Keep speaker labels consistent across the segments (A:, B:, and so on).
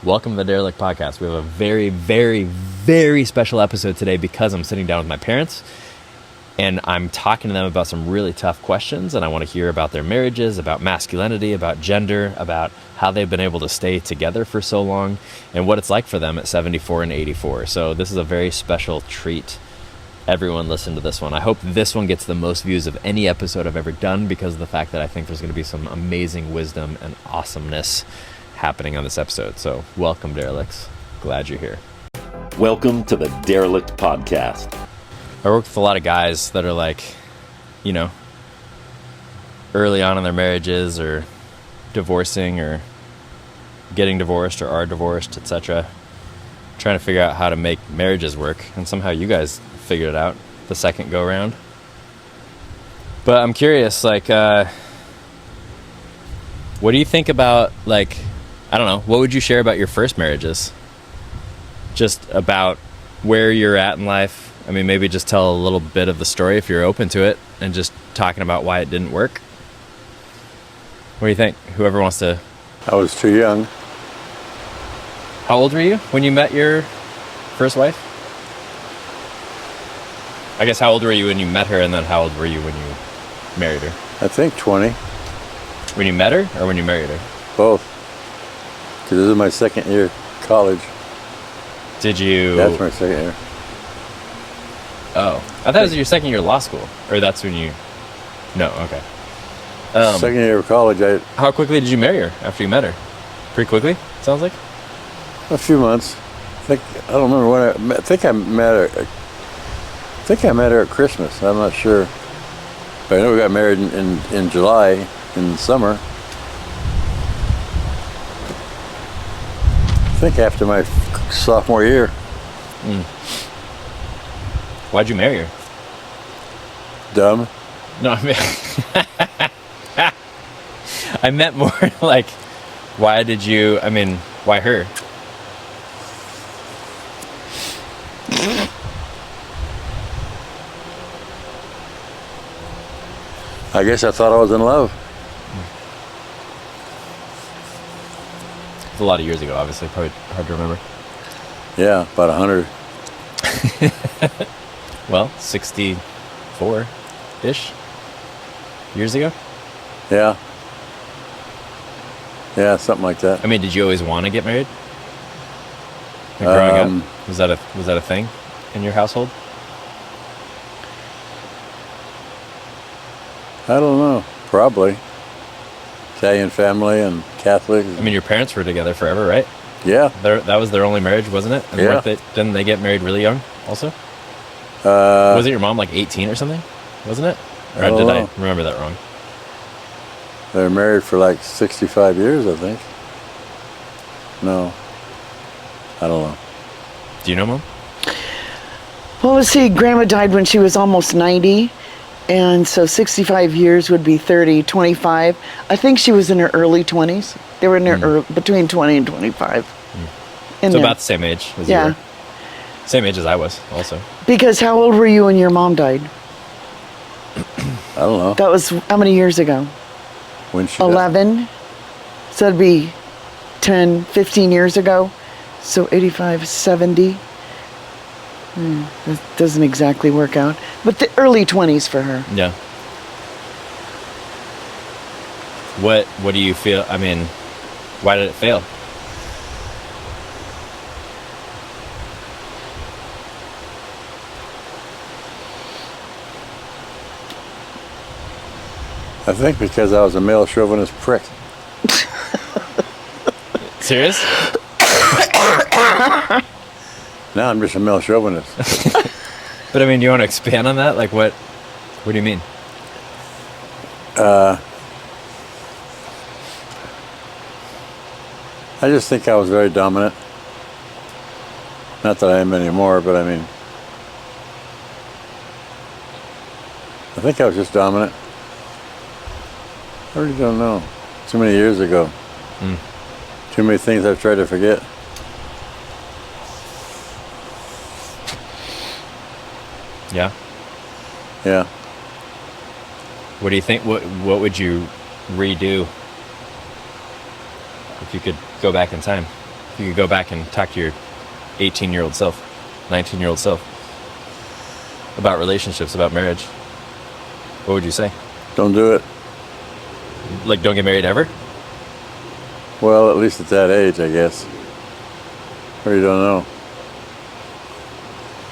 A: Welcome to the Derelict Podcast. We have a very, very, very special episode today because I'm sitting down with my parents and I'm talking to them about some really tough questions, and I want to hear about their marriages, about masculinity, about gender, about how they've been able to stay together for so long, and what it's like for them at 74 and 84. So this is a very special treat. Everyone listen to this one. I hope this one gets the most views of any episode I've ever done because of the fact that I think there's going to be some amazing wisdom and awesomeness happening on this episode. So welcome, Derelicts. Glad you're here.
B: Welcome to the Derelict Podcast.
A: I work with a lot of guys that are like, you know, early on in their marriages or divorcing or getting divorced or are divorced, etc. Trying to figure out how to make marriages work. And somehow you guys figured it out the second go around. But I'm curious, like, what do you think about, like, I don't know, what would you share about your first marriages? Just about where you're at in life. I mean, maybe just tell a little bit of the story if you're open to it, and just talking about why it didn't work. What do you think? Whoever wants to.
C: I was too young.
A: How old were you when you met your first wife? I guess how old were you when you met her, and then how old were you when you married her?
C: I think 20.
A: When you met her or when you married her?
C: Both. Because this is my second year of college.
A: Did you...
C: That's my second year.
A: Oh. I thought it was your second year of law school. Or that's when you... No, okay.
C: Second year of college,
A: How quickly did you marry her after you met her? Pretty quickly, sounds like?
C: a few months. I don't remember when I think I met her at Christmas. I'm not sure. But I know we got married in July, in the summer. I think after my sophomore year.
A: Why'd you marry her?
C: Dumb.
A: No, I mean... I meant more like, why did you... I mean, why her?
C: I guess I thought I was in love.
A: It's a lot of years ago, obviously. Probably hard to remember.
C: Yeah, about 100.
A: Well, 64-ish years ago.
C: Yeah. Yeah, something like that.
A: I mean, did you always want to get married? Like growing up, was that a thing in your household?
C: I don't know. Probably. Italian family and Catholic.
A: I mean, your parents were together forever, right?
C: Yeah.
A: That was their only marriage, wasn't it? And
C: Yeah.
A: Didn't they get married really young also? Wasn't your mom like 18 or something? Wasn't it? Or
C: I don't
A: did
C: know.
A: I remember that wrong?
C: They were married for like 65 years, I think. No. I don't know.
A: Do you know, Mom?
D: Well, let's see. Grandma died when she was almost 90. And so 65 years would be 30, 25. I think she was in her early 20s. They were in their between 20 and 25. And
A: So
D: then-
A: about the same age as you
D: Yeah.
A: were. Same age as I was, also.
D: Because how old were you when your mom died?
C: I don't know.
D: That was how many years ago?
C: When she died.
D: 11. So that'd be 10, 15 years ago. So 85, 70. That doesn't exactly work out. But the early 20s for her.
A: Yeah. What do you feel? I mean, why did it fail?
C: I think because I was a male chauvinist prick.
A: Serious?
C: Now I'm just a male chauvinist.
A: But I mean, do you want to expand on that? Like, what do you mean?
C: I just think I was very dominant. Not that I am anymore, but I mean, I think I was just dominant. I really don't know. Too many years ago. Too many things I've tried to forget.
A: Yeah.
C: Yeah.
A: What do you think? What would you redo if you could go back in time? If You could go back and talk to your 18-year-old self, 19-year-old self about relationships, about marriage. What would you say?
C: Don't do it.
A: Like, don't get married ever?
C: Well, at least at that age, I guess. Or you don't know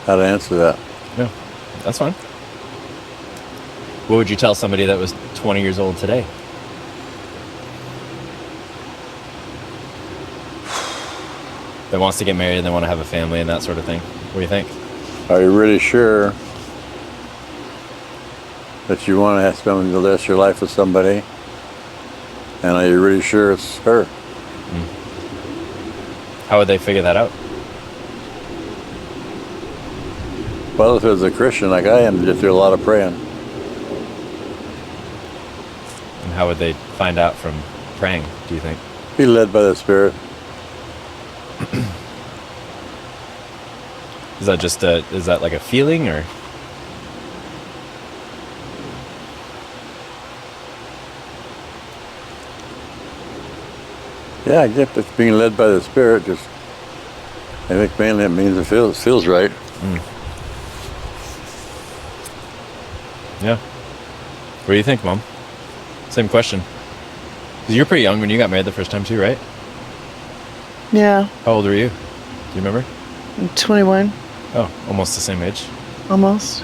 C: how to answer that.
A: No, that's fine. What would you tell somebody that was 20 years old today? That wants to get married and they want to have a family and that sort of thing. What do you think?
C: Are you really sure that you want to spend the rest of your life with somebody? And are you really sure it's her?
A: How would they figure that out?
C: Well, if it was a Christian like I am, just do a lot of praying.
A: And how would they find out from praying, do you think?
C: Be led by the Spirit.
A: Is that like a feeling or?
C: Yeah, I guess it's being led by the Spirit. Just, I think mainly it means it feels right.
A: Yeah. What do you think, Mom? Same question. 'Cause you're pretty young when you got married the first time too, right?
D: Yeah,
A: How old were you? Do you remember?
D: I'm 21,
A: Oh, almost the same age.
D: almost.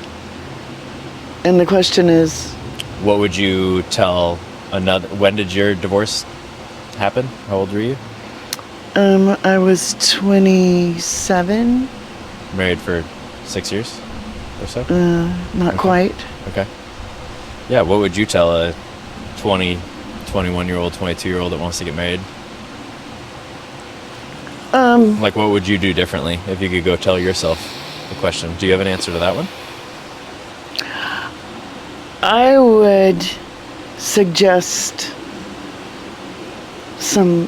D: And the question is,
A: What would you tell another? When did your divorce happen? How old were you?
D: I was 27,
A: Married for 6 years or so?
D: not quite.
A: Okay. Yeah, what would you tell a 20, 21-year-old, 22-year-old that wants to get married? Like, what would you do differently if you could go tell yourself the question? Do you have an answer to that one?
D: I would suggest some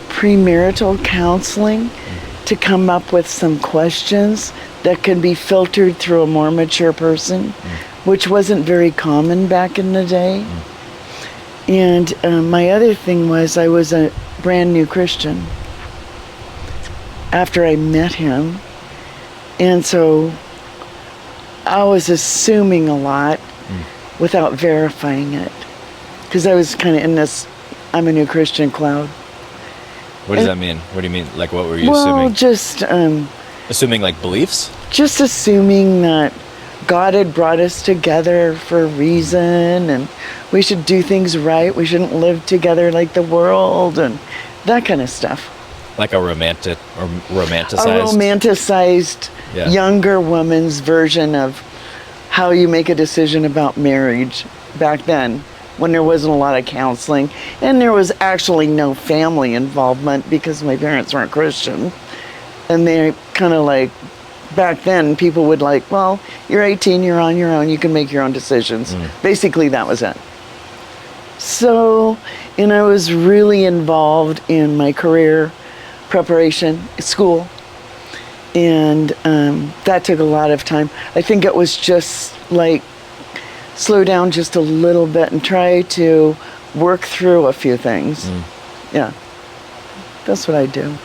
D: premarital counseling to come up with some questions that can be filtered through a more mature person, which wasn't very common back in the day. And my other thing was I was a brand new Christian after I met him. And so I was assuming a lot without verifying it. Because I was kind of in this, I'm a new Christian cloud.
A: What does that mean? What do you mean? Like, what were you
D: Well,
A: assuming?
D: just
A: Assuming, like, beliefs?
D: just assuming that God had brought us together for a reason and we should do things right. We shouldn't live together like the world and that kind of stuff.
A: Like a romantic or romanticized?
D: A romanticized
A: Yeah.
D: younger woman's version of how you make a decision about marriage back then, when there wasn't a lot of counseling and there was actually no family involvement because my parents weren't Christian. And they kind of like, back then people would like, well, you're 18, you're on your own, you can make your own decisions. Basically that was it. So, and I was really involved in my career preparation, school, and that took a lot of time. I think it was just like, slow down just a little bit and try to work through a few things. Yeah, that's what I do.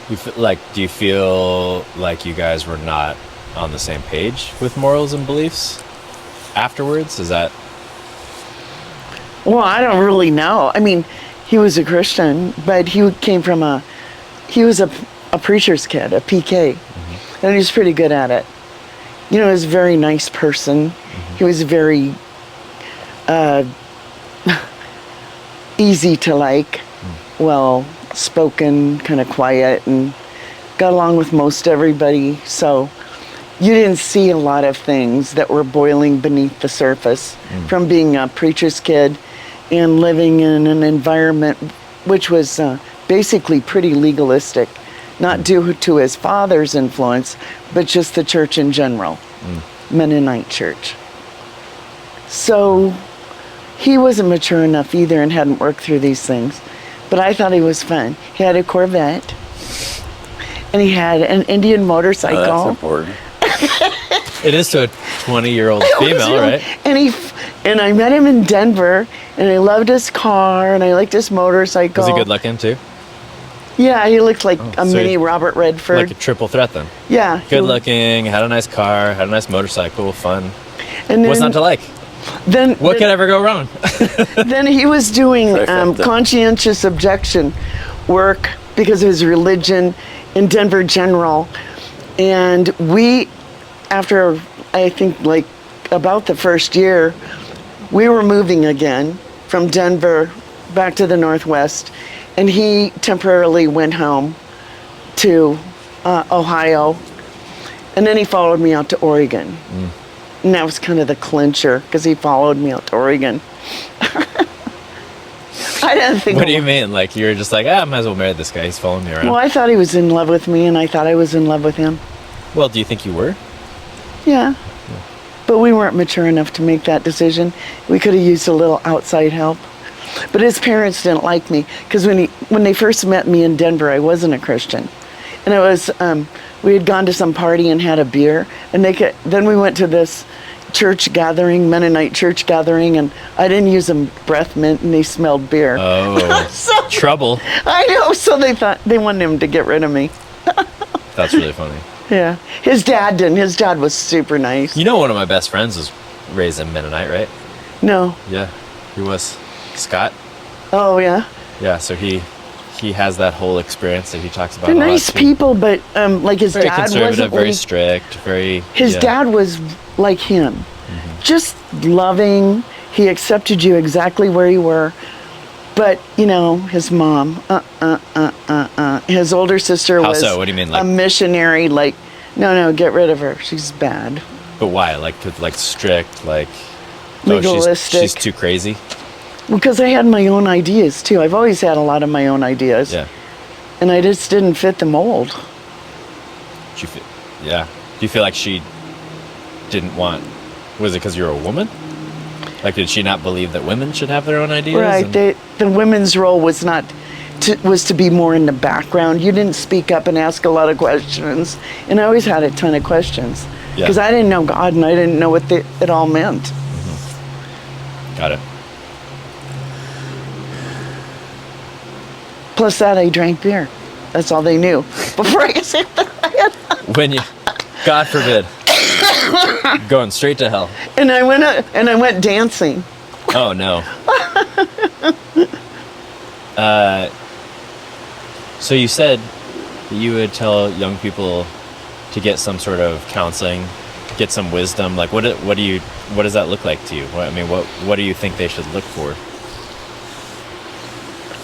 A: Do you feel like you guys were not on the same page with morals and beliefs afterwards? Is that?
D: Well, I don't really know. I mean, he was a Christian, but he came from he was a preacher's kid, a PK, and he was pretty good at it. You know, he was a very nice person. He was very easy to like, well spoken, kind of quiet, and got along with most everybody. So you didn't see a lot of things that were boiling beneath the surface from being a preacher's kid and living in an environment which was basically pretty legalistic, not due to his father's influence, but just the church in general, Mennonite church. So he wasn't mature enough either and hadn't worked through these things. But I thought he was fun. He had a Corvette, and he had an Indian motorcycle.
C: Oh, that's important.
A: It is to a 20-year-old female, right?
D: And I met him in Denver, and I loved his car, and I liked his motorcycle.
A: Was he good looking too?
D: Yeah, he looked like a
A: so
D: mini
A: he-
D: Robert Redford.
A: Like a triple threat then.
D: Yeah. he
A: Good
D: was-
A: looking, had a nice car, had a nice motorcycle, fun.
D: And
A: What's
D: then,
A: not to like?
D: then,
A: What could ever go wrong?
D: then he was doing
C: Trifecta.
D: conscientious objection work because of his religion in Denver General. And we, after I think like about the first year, we were moving again from Denver back to the Northwest. And he temporarily went home to Ohio. And then he followed me out to Oregon. And that was kind of the clincher because he followed me out to Oregon. I didn't think.
A: What do you mean? Like you're just like, I might as well marry this guy. He's following me around.
D: Well, I thought he was in love with me, and I thought I was in love with him.
A: Well, do you think you were?
D: Yeah. But we weren't mature enough to make that decision. We could have used a little outside help. But his parents didn't like me because when they first met me in Denver, I wasn't a Christian, and it was we had gone to some party and had a beer, and then we went to this church gathering, Mennonite church gathering, and I didn't use a breath mint, and they smelled beer.
A: Oh,
D: So-
A: trouble.
D: I know, so they thought they wanted him to get rid of me.
A: That's really funny.
D: Yeah, his dad didn't. His dad was super nice.
A: You know, one of my best friends was raised in Mennonite, right?
D: No.
A: Yeah, he was. Scott.
D: Oh yeah.
A: Yeah, so he has that whole experience that he talks about.
D: They're
A: a lot,
D: nice
A: too.
D: people, but like his
A: Very
D: dad
A: conservative,
D: wasn't.
A: very
D: like-
A: strict, very.
D: His
A: yeah.
D: dad was like him,
A: Mm-hmm.
D: just loving. He accepted you exactly where you were. But you know, his mom, His older sister
A: How
D: was
A: so? What do you mean,
D: a
A: like-
D: missionary. Like, no, get rid of her. She's bad.
A: But why? Like strict, like.
D: Legalistic.
A: She's too crazy.
D: Because I had my own ideas too. I've always had a lot of my own ideas.
A: Yeah.
D: And I just didn't fit the mold.
A: Do you feel, yeah. Do you feel like she didn't want? Was it because you're a woman? Like, did she not believe that women should have their own ideas?
D: Right.
A: And-
D: The women's role was not was to be more in the background. You didn't speak up and ask a lot of questions. And I always had a ton of questions
A: Yeah.
D: because I didn't know God and I didn't know what it all meant.
A: Got it.
D: Plus that I drank beer. That's all they knew. Before I said that.
A: When you, God forbid, going straight to hell.
D: And I went dancing.
A: Oh no. So you said that you would tell young people to get some sort of counseling, get some wisdom. Like, what does that look like to you? What do you think they should look for?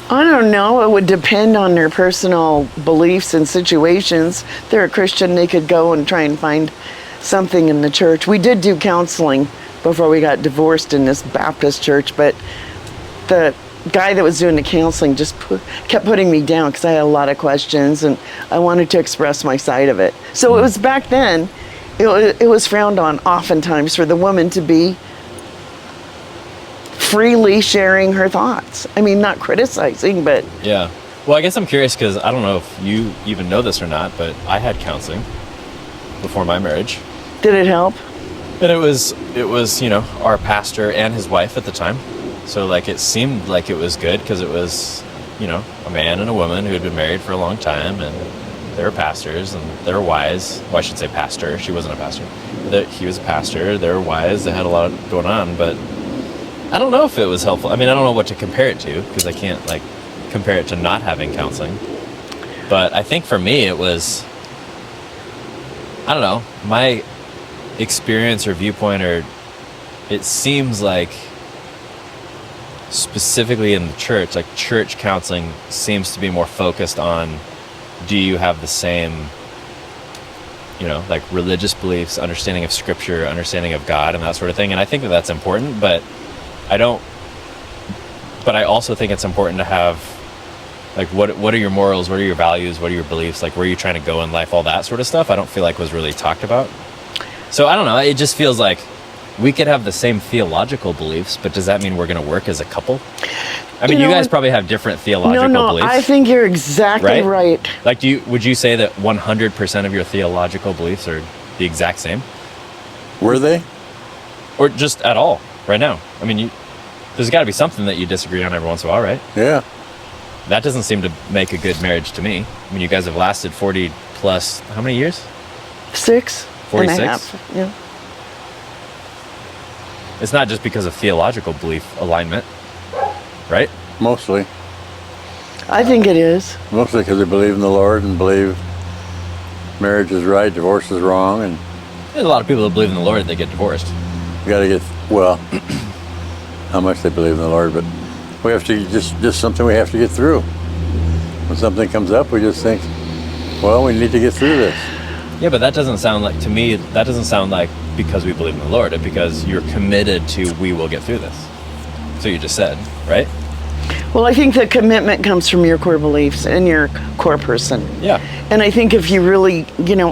D: I don't know. It would depend on their personal beliefs and situations. If they're a Christian, they could go and try and find something in the church. We did do counseling before we got divorced in this Baptist church, but the guy that was doing the counseling just kept putting me down because I had a lot of questions and I wanted to express my side of it. So it was back then, it was frowned on oftentimes for the woman to be freely sharing her thoughts. I mean, not criticizing, but
A: Yeah. Well, I guess I'm curious because I don't know if you even know this or not, but I had counseling before my marriage.
D: did it help?
A: And it was, our pastor and his wife at the time. So like it seemed like it was good because it was, a man and a woman who had been married for a long time and they were pastors and they were wise. Well, I should say pastor. She wasn't a pastor. He was a pastor. They were wise. They had a lot going on, but I don't know if it was helpful. I mean, I don't know what to compare it to because I can't compare it to not having counseling. But I think for me it was, I don't know, my experience or viewpoint, or it seems like specifically in the church, like church counseling seems to be more focused on, do you have the same, like religious beliefs, understanding of scripture, understanding of God and that sort of thing. And I think that that's important, but I also think it's important to have, like, what are your morals, what are your values, what are your beliefs, like, where are you trying to go in life, all that sort of stuff I don't feel like was really talked about. So I don't know, it just feels like we could have the same theological beliefs, but does that mean we're going to work as a couple? I mean, you guys probably have different theological beliefs.
D: I think you're exactly right.
A: Like, would you say that 100% of your theological beliefs are the exact same?
C: Were they?
A: Or just at all, right now? I mean, there's got to be something that you disagree on every once in a while, right?
C: Yeah.
A: That doesn't seem to make a good marriage to me. I mean, you guys have lasted 40 plus, how many years?
D: 6
A: 46?
D: and a half. Yeah.
A: It's not just because of theological belief alignment, right?
C: Mostly.
D: I think it is.
C: Mostly because they believe in the Lord and believe marriage is right, divorce is wrong, and
A: There's a lot of people that believe in the Lord that get divorced.
C: you got to get, well, how much they believe in the Lord, but we have to, just something we have to get through. When something comes up, we just think, well, we need to get through this.
A: Yeah, but that doesn't sound like, to me, that doesn't sound like because we believe in the Lord, it's because you're committed to, we will get through this. So you just said, right?
D: Well, I think the commitment comes from your core beliefs and your core person.
A: Yeah.
D: And I think if you really,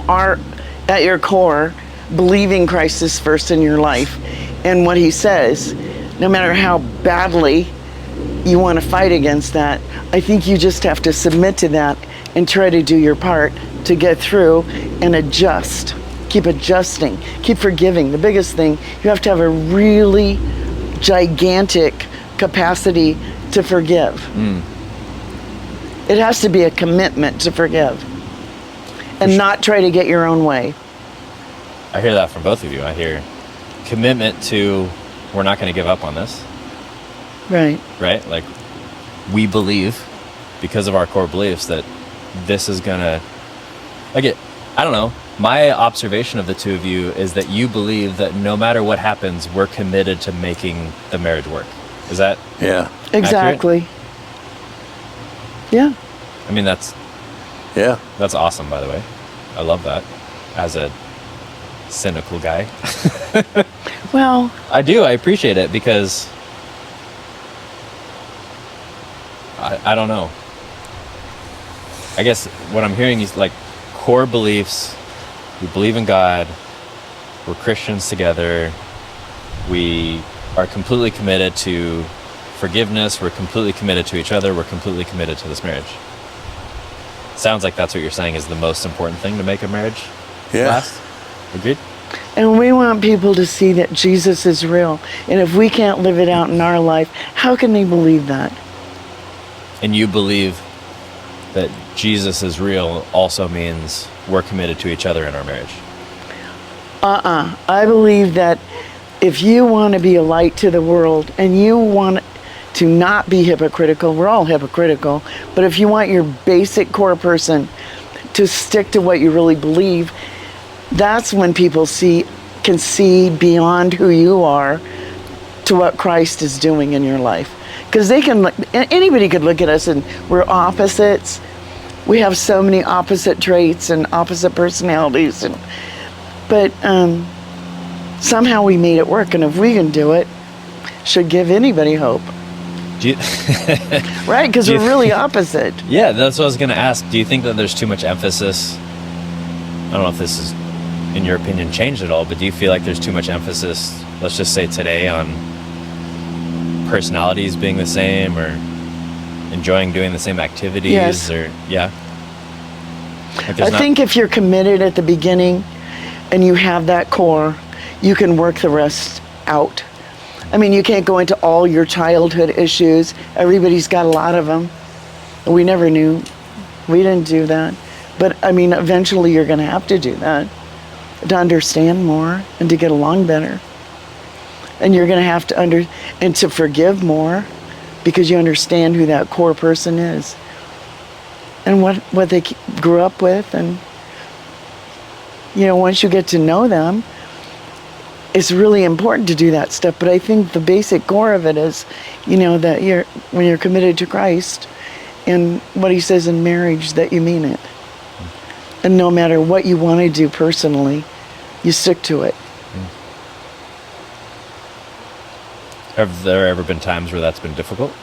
D: are at your core believing Christ is first in your life and what he says, no matter how badly you want to fight against that, I think you just have to submit to that and try to do your part to get through and adjust. Keep adjusting, keep forgiving. The biggest thing, you have to have a really gigantic capacity to forgive. It has to be a commitment to forgive and not try to get your own way.
A: I hear that from both of you. I hear commitment to, we're not going to give up on this,
D: Right.
A: right? Like, we believe, because of our core beliefs, that this is going to, I don't know. My observation of the two of you is that you believe that no matter what happens, we're committed to making the marriage work. Is that?
C: Yeah.
D: Exactly. Yeah.
A: I mean, that's awesome, by the way. I love that as a cynical guy.
D: Well,
A: I do. I appreciate it because I don't know. I guess what I'm hearing is like core beliefs. We believe in God. We're Christians together. We are completely committed to forgiveness. We're completely committed to each other. We're completely committed to this marriage. Sounds like that's what you're saying is the most important thing to make a marriage last. Agreed?
D: and we want people to see that Jesus is real. And if we can't live it out in our life, how can they believe that?
A: And you believe that Jesus is real also means we're committed to each other in our marriage.
D: I believe that if you want to be a light to the world and you want to not be hypocritical, we're all hypocritical, but if you want your basic core person to stick to what you really believe, that's when people can see beyond who you are to what Christ is doing in your life. Because anybody could look at us and we're opposites. We have so many opposite traits and opposite personalities, but somehow we made it work. And if we can do it, should give anybody hope. Right? Because we're really opposite.
A: Yeah, that's what I was going to ask. Do you think that there's too much emphasis? I don't know if this is, in your opinion, changed at all, but do you feel like there's too much emphasis, let's just say today, on personalities being the same or enjoying doing the same activities?
D: Yes.
A: Or yeah. Like
D: I think if you're committed at the beginning and you have that core, you can work the rest out. I mean, you can't go into all your childhood issues. Everybody's got a lot of them. We never knew. We didn't do that. But I mean, eventually you're going to have to do that to understand more and to get along better. And you're going to have to and to forgive more because you understand who that core person is and what they grew up with. And, once you get to know them, it's really important to do that stuff. But I think the basic core of it is, that when you're committed to Christ and what he says in marriage, that you mean it. And no matter what you want to do personally, you stick to it.
A: Have there ever been times where that's been difficult?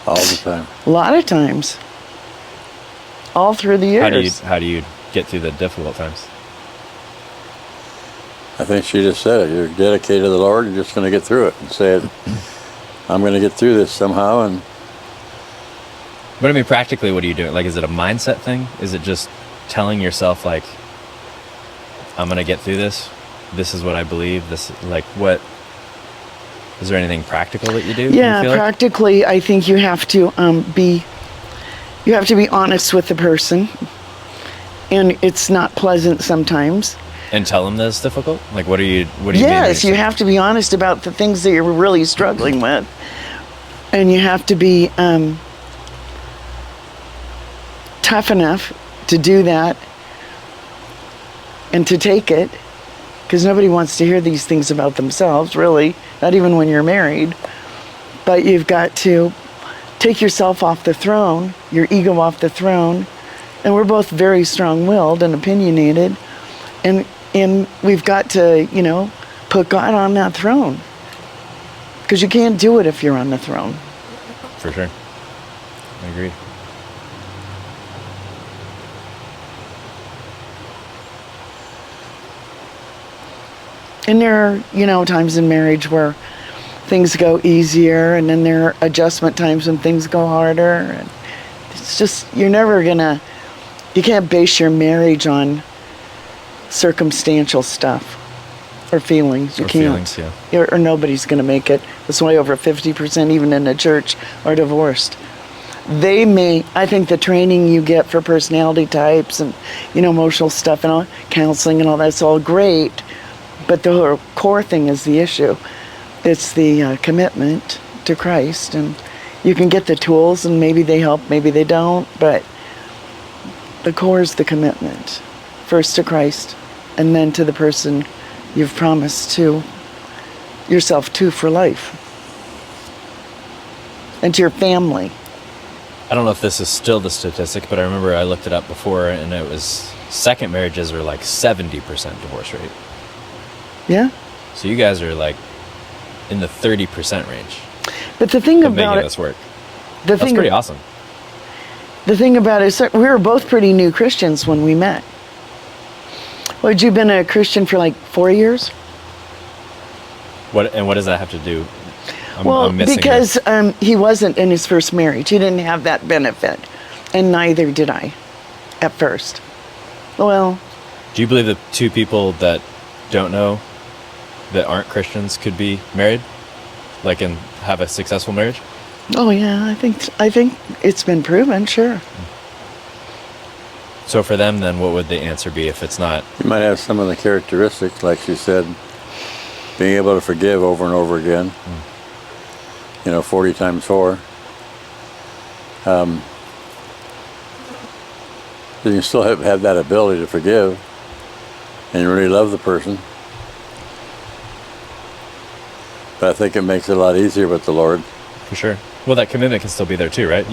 C: All the time.
D: A lot of times. All through the years.
A: How do you get through the difficult times?
C: I think she just said it. You're dedicated to the Lord. You're just going to get through it and say it. I'm going to get through this somehow.
A: But I mean, practically, what are you doing? Like, is it a mindset thing? Is it just telling yourself, like, I'm going to get through this? This is what I believe. This, like, what? Is there anything practical that you do?
D: Yeah,
A: you feel like?
D: practically, I think you have to be honest with the person, and it's not pleasant sometimes.
A: And tell them that it's difficult? Like, what do you mean?
D: Yes, you have to be honest about the things that you're really struggling with, and you have to be tough enough to do that and to take it, because nobody wants to hear these things about themselves, really, not even when you're married. But you've got to take yourself off the throne, your ego off the throne, and we're both very strong-willed and opinionated, and we've got to, put God on that throne, because you can't do it if you're on the throne.
A: For sure. I agree.
D: And there are, times in marriage where things go easier, and then there are adjustment times when things go harder. And it's just, you can't base your marriage on circumstantial stuff or feelings. You can't.
A: Feelings, yeah.
D: Or nobody's going to make it. That's why over 50%, even in the church, are divorced. I think the training you get for personality types and, emotional stuff and all, counseling and all that's all great. But the whole core thing is the issue. It's the commitment to Christ. And you can get the tools, and maybe they help, maybe they don't. But the core is the commitment. First to Christ, and then to the person you've promised to yourself to for life. And to your family.
A: I don't know if this is still the statistic, but I remember I looked it up before, and it was second marriages are like 70% divorce rate.
D: Yeah.
A: So you guys are like in the 30% range
D: But the thing
A: of
D: about
A: making
D: it,
A: this work.
D: the
A: That's
D: thing,
A: pretty awesome.
D: The thing about it is we were both pretty new Christians when we met. Well, had you been a Christian for like 4 years?
A: What does that have to do?
D: Well,
A: I'm missing
D: because
A: it.
D: he wasn't in his first marriage. He didn't have that benefit, and neither did I at first. Well,
A: Do you believe that two people that don't know, that aren't Christians, could be married, like, and have a successful marriage?
D: oh yeah, I think it's been proven, sure.
A: So for them, then, what would the answer be if it's not?
C: You might have some of the characteristics, like she said, being able to forgive over and over again. 40 times 4. You can still have that ability to forgive and really love the person. But I think it makes it a lot easier with the Lord.
A: For sure. Well, that commitment can still be there too, right?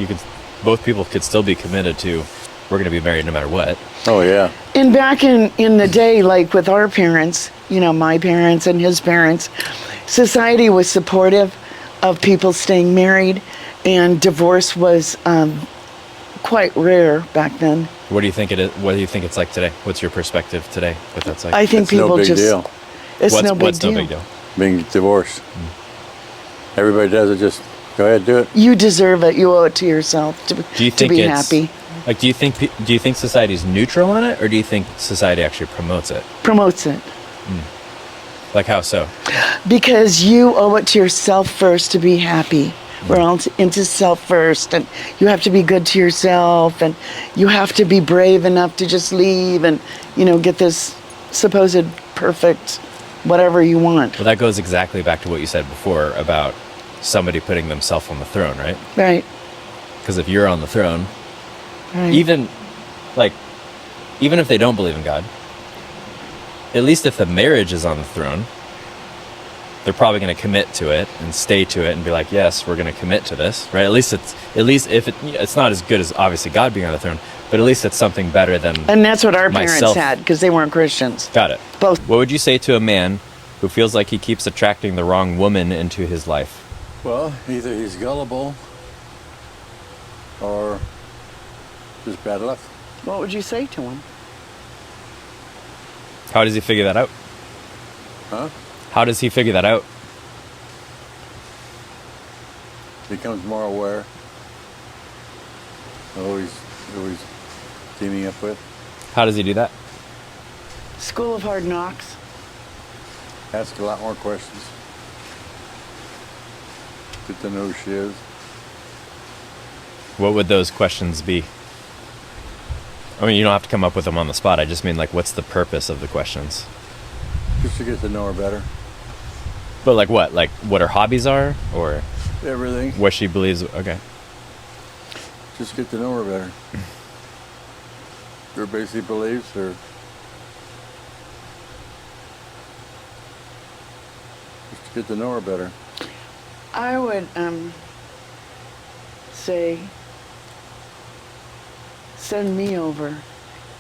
A: Both people could still be committed to, we're going to be married no matter what.
C: Oh, yeah.
D: And back in the day, like with our parents, my parents and his parents, society was supportive of people staying married, and divorce was quite rare back then.
A: What do you think it is? What do you think it's like today? What's your perspective today? What that's like?
D: I think
C: It's
D: people
C: no big
D: just
C: deal.
D: it's
A: what's
D: no big
A: what's
D: deal.
A: no big deal?
C: Being divorced. Everybody does it, just go ahead, do it.
D: You deserve it. You owe it to yourself to
A: Do you think
D: be
A: it's
D: happy.
A: like? Do you think society's neutral on it, or do you think society actually promotes it?
D: Promotes it.
A: Like how so?
D: Because you owe it to yourself first to be happy. We're all into self first, and you have to be good to yourself, and you have to be brave enough to just leave and, get this supposed perfect whatever you want.
A: Well, that goes exactly back to what you said before about somebody putting themselves on the throne, right?
D: Right.
A: Because if you're on the throne,
D: Right.
A: even if they don't believe in God, at least if the marriage is on the throne, they're probably going to commit to it and stay to it and be like, yes, we're going to commit to this, right? At least if it's not as good as obviously God being on the throne, but at least it's something better than.
D: And that's what our parents
A: myself.
D: had, because they weren't Christians.
A: Got it.
D: Both.
A: What would you say to a man who feels like he keeps attracting the wrong woman into his life?
C: Well, either he's gullible or just bad luck.
D: What would you say to him?
A: How does he figure that out?
C: Huh?
A: How does he figure that out?
C: Becomes more aware of who he's teaming up with.
A: How does he do that?
D: School of Hard Knocks.
C: Ask a lot more questions. Get to know who she is.
A: What would those questions be? I mean, you don't have to come up with them on the spot. I just mean, like, what's the purpose of the questions?
C: Just to get to know her better.
A: But like what? Like what her hobbies are, or
C: Everything.
A: what she believes? Okay.
C: Just get to know her better. Her basic beliefs, or just to get to know her better.
D: I would say, send me over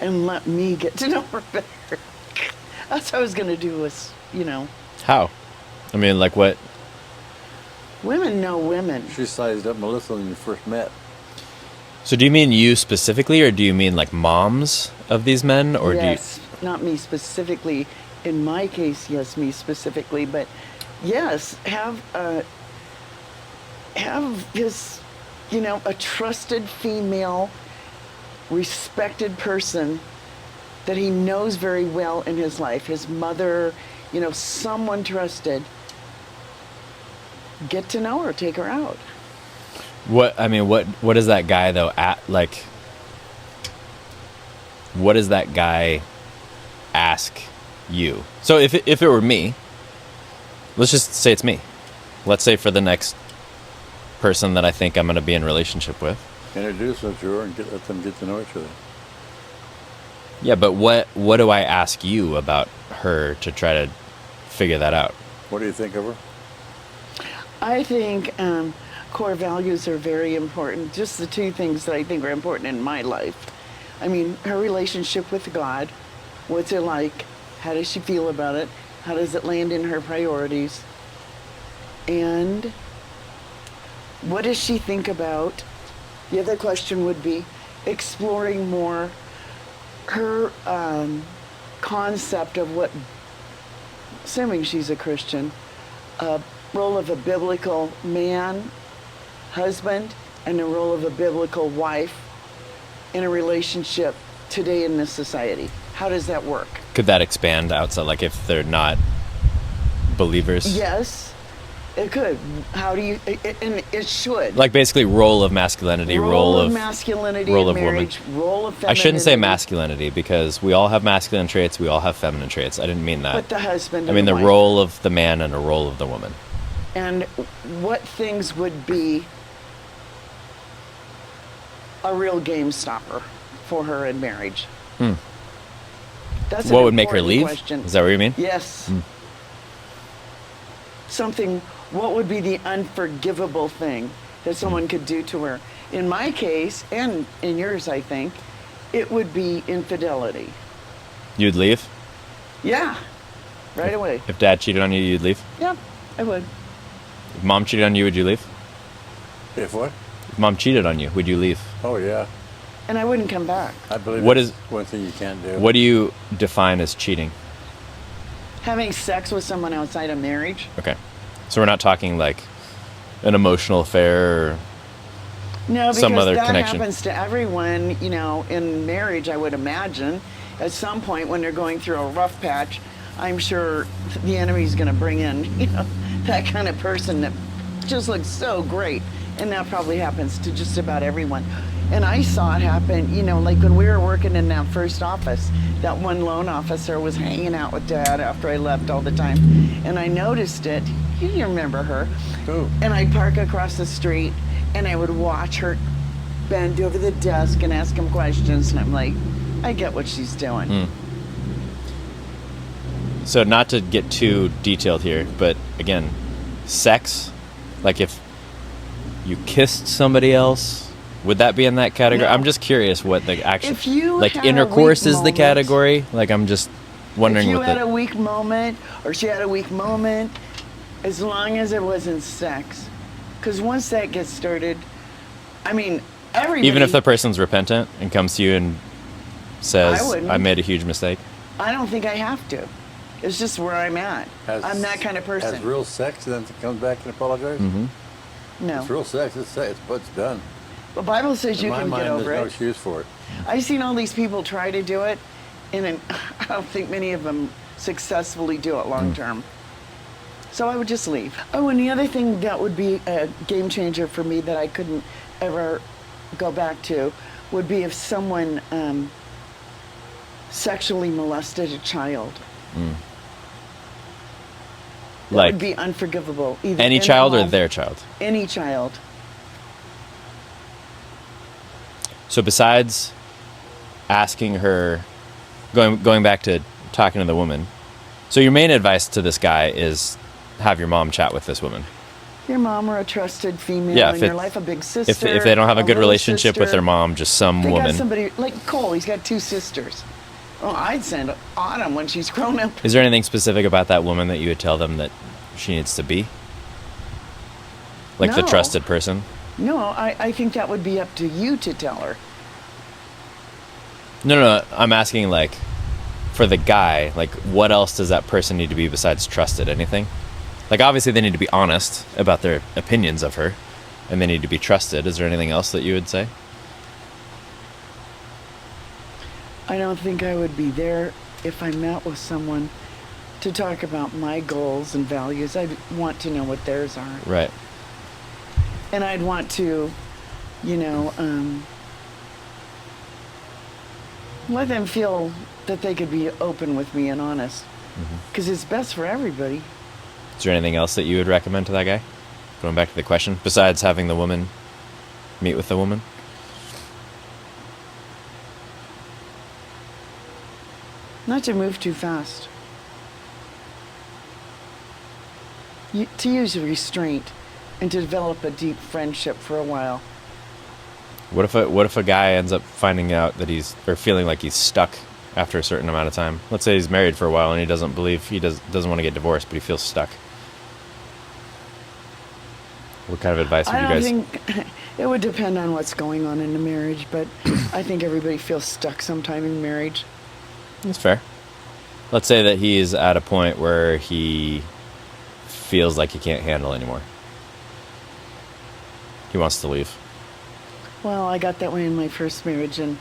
D: and let me get to know her better. That's what I was going to do was,
A: How? I mean, like what?
D: women know women.
C: She sized up Melissa when you first met.
A: So do you mean you specifically, or do you mean like moms of these men, or
D: Yes, not me specifically. In my case, yes, me specifically. But yes, have this, a trusted female, respected person that he knows very well in his life. His mother, someone trusted. Get to know her, take her out.
A: What I mean, what is that guy though? What does that guy ask you? So if it were me, let's just say it's me. Let's say for the next person that I think I'm going to be in a relationship with.
C: Introduce them to her and let them get to know each other.
A: Yeah, but what do I ask you about her to try to figure that out?
C: What do you think of her?
D: I think core values are very important. Just the two things that I think are important in my life. I mean, her relationship with God. What's it like? How does she feel about it? How does it land in her priorities? And what does she think about? The other question would be exploring more her concept of what, assuming she's a Christian, role of a biblical man, husband, and the role of a biblical wife in a relationship today in this society. How does that work?
A: Could that expand outside, like if they're not believers?
D: Yes, it could. How do you, and it should.
A: Like basically role of masculinity, role of
D: masculinity
A: role
D: in
A: of woman.
D: marriage, role of femininity.
A: I shouldn't say masculinity because we all have masculine traits, we all have feminine traits. I didn't mean that.
D: But the husband
A: I
D: and
A: mean the
D: wife.
A: role of the man and the role of the woman.
D: And what things would be a real game stopper for her in marriage? That's an
A: What would make her
D: important
A: leave?
D: question.
A: Is that what you mean?
D: Yes. Something, what would be the unforgivable thing that someone could do to her? In my case, and in yours, I think, it would be infidelity.
A: You'd leave?
D: Yeah, right away.
A: If dad cheated on you, you'd leave?
D: Yeah, I would.
A: If mom cheated on you, would you leave?
C: If what?
A: If mom cheated on you, would you leave?
C: Oh, yeah.
D: And I wouldn't come back.
C: I believe
A: What
C: that's
A: is-
C: one thing you can't do.
A: What do you define as cheating?
D: Having sex with someone outside of marriage?
A: Okay. So we're not talking like an emotional affair or
D: No, because
A: some other
D: that
A: connection.
D: happens to everyone, in marriage, I would imagine. At some point when they're going through a rough patch, I'm sure the enemy's going to bring in, that kind of person that just looks so great. And that probably happens to just about everyone. And I saw it happen, like when we were working in that first office, that one loan officer was hanging out with Dad after I left all the time. And I noticed it. You remember her.
C: Who?
D: And I'd park across the street and I would watch her bend over the desk and ask him questions. And I'm like, I get what she's doing.
A: So not to get too detailed here, but again, sex, like if you kissed somebody else, would that be in that category?
D: No.
A: I'm just curious what the actual,
D: If you
A: like
D: had a
A: intercourse
D: weak
A: is the
D: moment-
A: category. Like I'm just wondering
D: If you
A: what
D: had
A: the.
D: a weak moment or she had a weak moment, as long as it wasn't sex. Because once that gets started, I mean, everybody...
A: Even if the person's repentant and comes to you and says,
D: I wouldn't.
A: I made a huge mistake.
D: I don't think I have to. It's just where I'm at. I'm that kind of person.
C: Has real sex and then comes back and apologizes?
D: No.
C: It's real sex. It's sex. But it's done.
D: The Bible says
C: In
D: you
C: my
D: can
C: mind,
D: get over
C: there's no
D: it.
C: excuse for it.
D: I've seen all these people try to do it, and I don't think many of them successfully do it long term. So I would just leave. Oh, and the other thing that would be a game changer for me that I couldn't ever go back to would be if someone sexually molested a child. That
A: Like
D: would be unforgivable. Either
A: any
D: in the
A: child or
D: home-
A: their child.
D: Any child.
A: So besides asking her, going back to talking to the woman, so your main advice to this guy is have your mom chat with this woman.
D: Your mom or a trusted female
A: Yeah,
D: in
A: if
D: your
A: it-
D: life, a big sister.
A: If they don't have a good
D: little
A: relationship with
D: sister.
A: their mom, just some
D: They
A: woman.
D: got somebody like Cole. He's got 2 sisters. Oh, I'd send Autumn when she's grown up.
A: Is there anything specific about that woman that you would tell them that she needs to be? Like the
D: No.
A: trusted person?
D: No, I think that would be up to you to tell her.
A: No. I'm asking, like, for the guy, like, what else does that person need to be besides trusted? Anything? Like, obviously they need to be honest about their opinions of her, and they need to be trusted. Is there anything else that you would say?
D: I don't think I would be there if I met with someone to talk about my goals and values. I'd want to know what theirs are.
A: Right.
D: And I'd want to, let them feel that they could be open with me and honest. Because it's best for everybody.
A: Is there anything else that you would recommend to that guy? Going back to the question, besides having the woman meet with the woman?
D: Not to move too fast. To use restraint and to develop a deep friendship for a while.
A: What if a guy ends up finding out that feeling like he's stuck after a certain amount of time? Let's say he's married for a while and he doesn't want to get divorced, but he feels stuck. What kind of advice would
D: I
A: you
D: don't
A: guys?
D: think it would depend on what's going on in the marriage, but I think everybody feels stuck sometime in marriage.
A: That's fair. Let's say that he's at a point where he feels like he can't handle anymore. He wants to leave.
D: Well, I got that way in my first marriage, and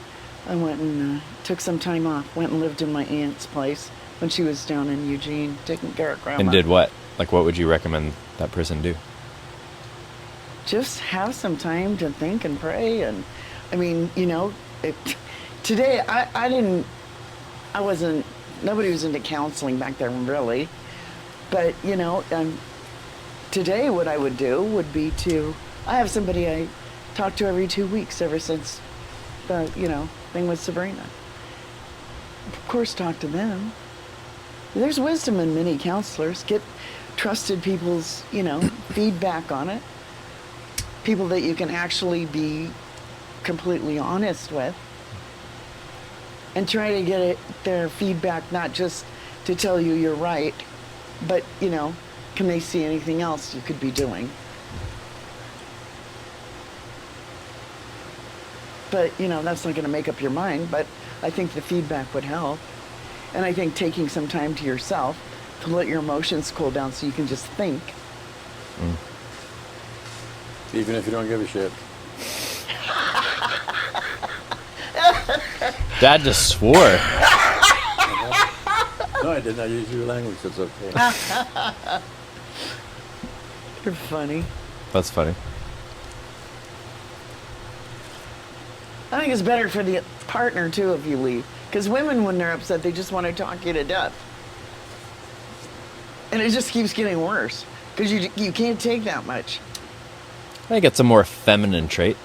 D: I went and took some time off. Went and lived in my aunt's place when she was down in Eugene, taking care of Grandma.
A: And did what? Like, what would you recommend that person do?
D: Just have some time to think and pray. And I mean, today nobody was into counseling back then, really. But, today what I would do would be I have somebody I talk to every 2 weeks ever since the, thing with Sabrina. Of course, talk to them. There's wisdom in many counselors. Get trusted people's, feedback on it. People that you can actually be completely honest with. And try to get their feedback, not just to tell you you're right, but, can they see anything else you could be doing? But, that's not going to make up your mind, but I think the feedback would help. And I think taking some time to yourself to let your emotions cool down so you can just think.
C: Even if you don't give a shit.
A: Dad just swore.
C: No, I did not use your language. That's okay.
D: You're funny.
A: That's funny.
D: I think it's better for the partner, too, if you leave. Because women, when they're upset, they just want to talk you to death. And it just keeps getting worse. Because you can't take that much.
A: I think it's a more feminine trait.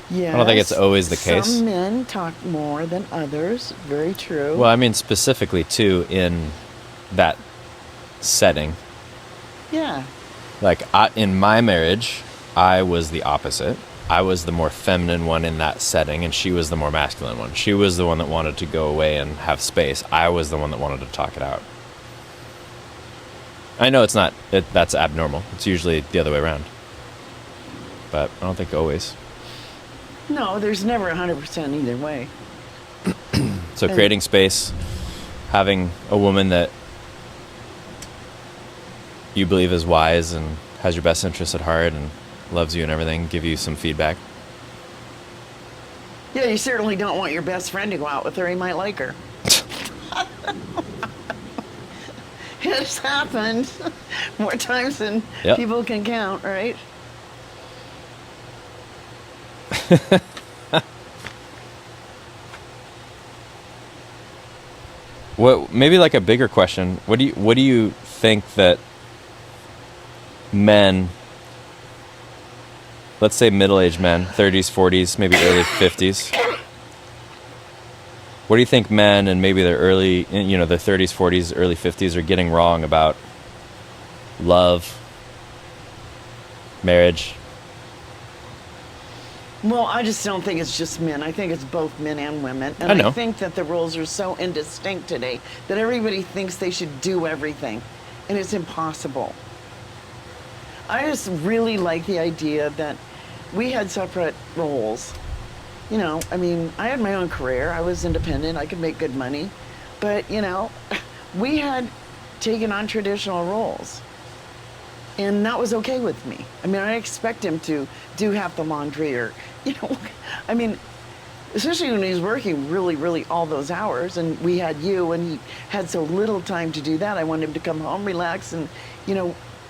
D: Yes.
A: I don't think it's always the case.
D: Some men talk more than others. Very true.
A: Well, I mean, specifically, too, in that setting.
D: Yeah.
A: Like, in my marriage, I was the opposite. I was the more feminine one in that setting, and she was the more masculine one. She was the one that wanted to go away and have space. I was the one that wanted to talk it out. I know that's abnormal. It's usually the other way around. But I don't think always.
D: No, there's never 100% either way.
A: So creating space, having a woman that you believe is wise and has your best interests at heart and loves you and everything, give you some feedback.
D: Yeah, you certainly don't want your best friend to go out with her. He might like her. It's happened more times than
A: Yep.
D: people can count, right?
A: What, maybe like a bigger question? What do you think that men, let's say middle-aged men, 30s, 40s, maybe early 50s, what do you think men and maybe their early, their 30s, 40s, early 50s are getting wrong about love, marriage?
D: Well, I just don't think it's just men. I think it's both men and women. And
A: I know.
D: I think that the roles are so indistinct today that everybody thinks they should do everything. And it's impossible. I just really like the idea that we had separate roles. You know, I mean, I had my own career. I was independent. I could make good money. But, we had taken on traditional roles. And that was okay with me. I mean, I expect him to do half the laundry or, especially when he's working really, really all those hours. And we had you, and he had so little time to do that. I wanted him to come home, relax, and,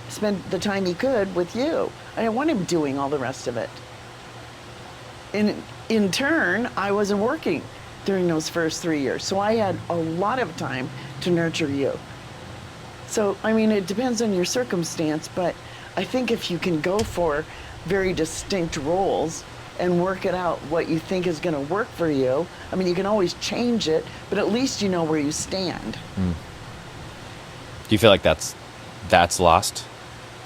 D: spend the time he could with you. I didn't want him doing all the rest of it. And in turn, I wasn't working during those first 3 years. So I had a lot of time to nurture you. So, it depends on your circumstance, but I think if you can go for very distinct roles and work it out what you think is going to work for you, you can always change it, but at least you know where you stand.
A: Do you feel like that's lost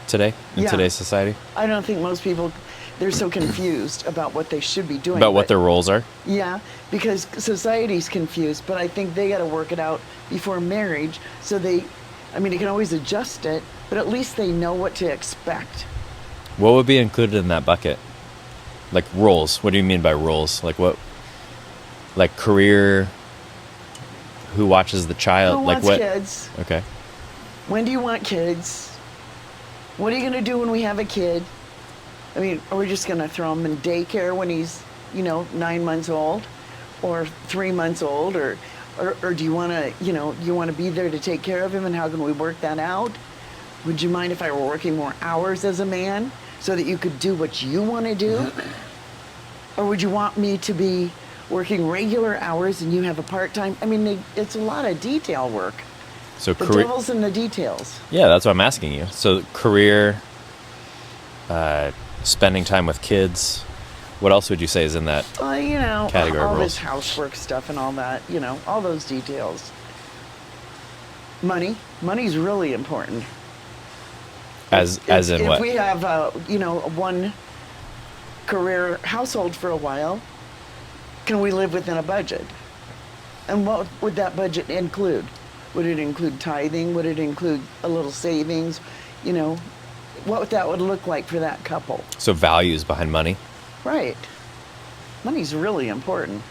A: today in
D: Yeah.
A: today's society?
D: I don't think most people, they're so confused about what they should be doing.
A: About what
D: but-
A: their roles are?
D: Yeah, because society's confused, but I think they got to work it out before marriage so they can always adjust it, but at least they know what to expect.
A: What would be included in that bucket? Like roles. What do you mean by roles? Like what? Like career? Who watches the child?
D: Who
A: like
D: wants
A: what?
D: kids?
A: Okay.
D: When do you want kids? What are you going to do when we have a kid? Are we just going to throw him in daycare when he's, 9 months old or 3 months old? Or do you want to, you want to be there to take care of him, and how can we work that out? Would you mind if I were working more hours as a man so that you could do what you want to do? Or would you want me to be working regular hours and you have a part-time? It's a lot of detail work.
A: So
D: The
A: career.
D: devil's in the details.
A: Yeah, that's what I'm asking you. So career, spending time with kids. What else would you say is in that? Category
D: all
A: roles.
D: this housework stuff and all that, all those details. Money's really important.
A: As in
D: if
A: what?
D: If we have, one career household for a while, can we live within a budget? And what would that budget include? Would it include tithing? Would it include a little savings? What that would look like for that couple.
A: So values behind money.
D: Right. Money's really important.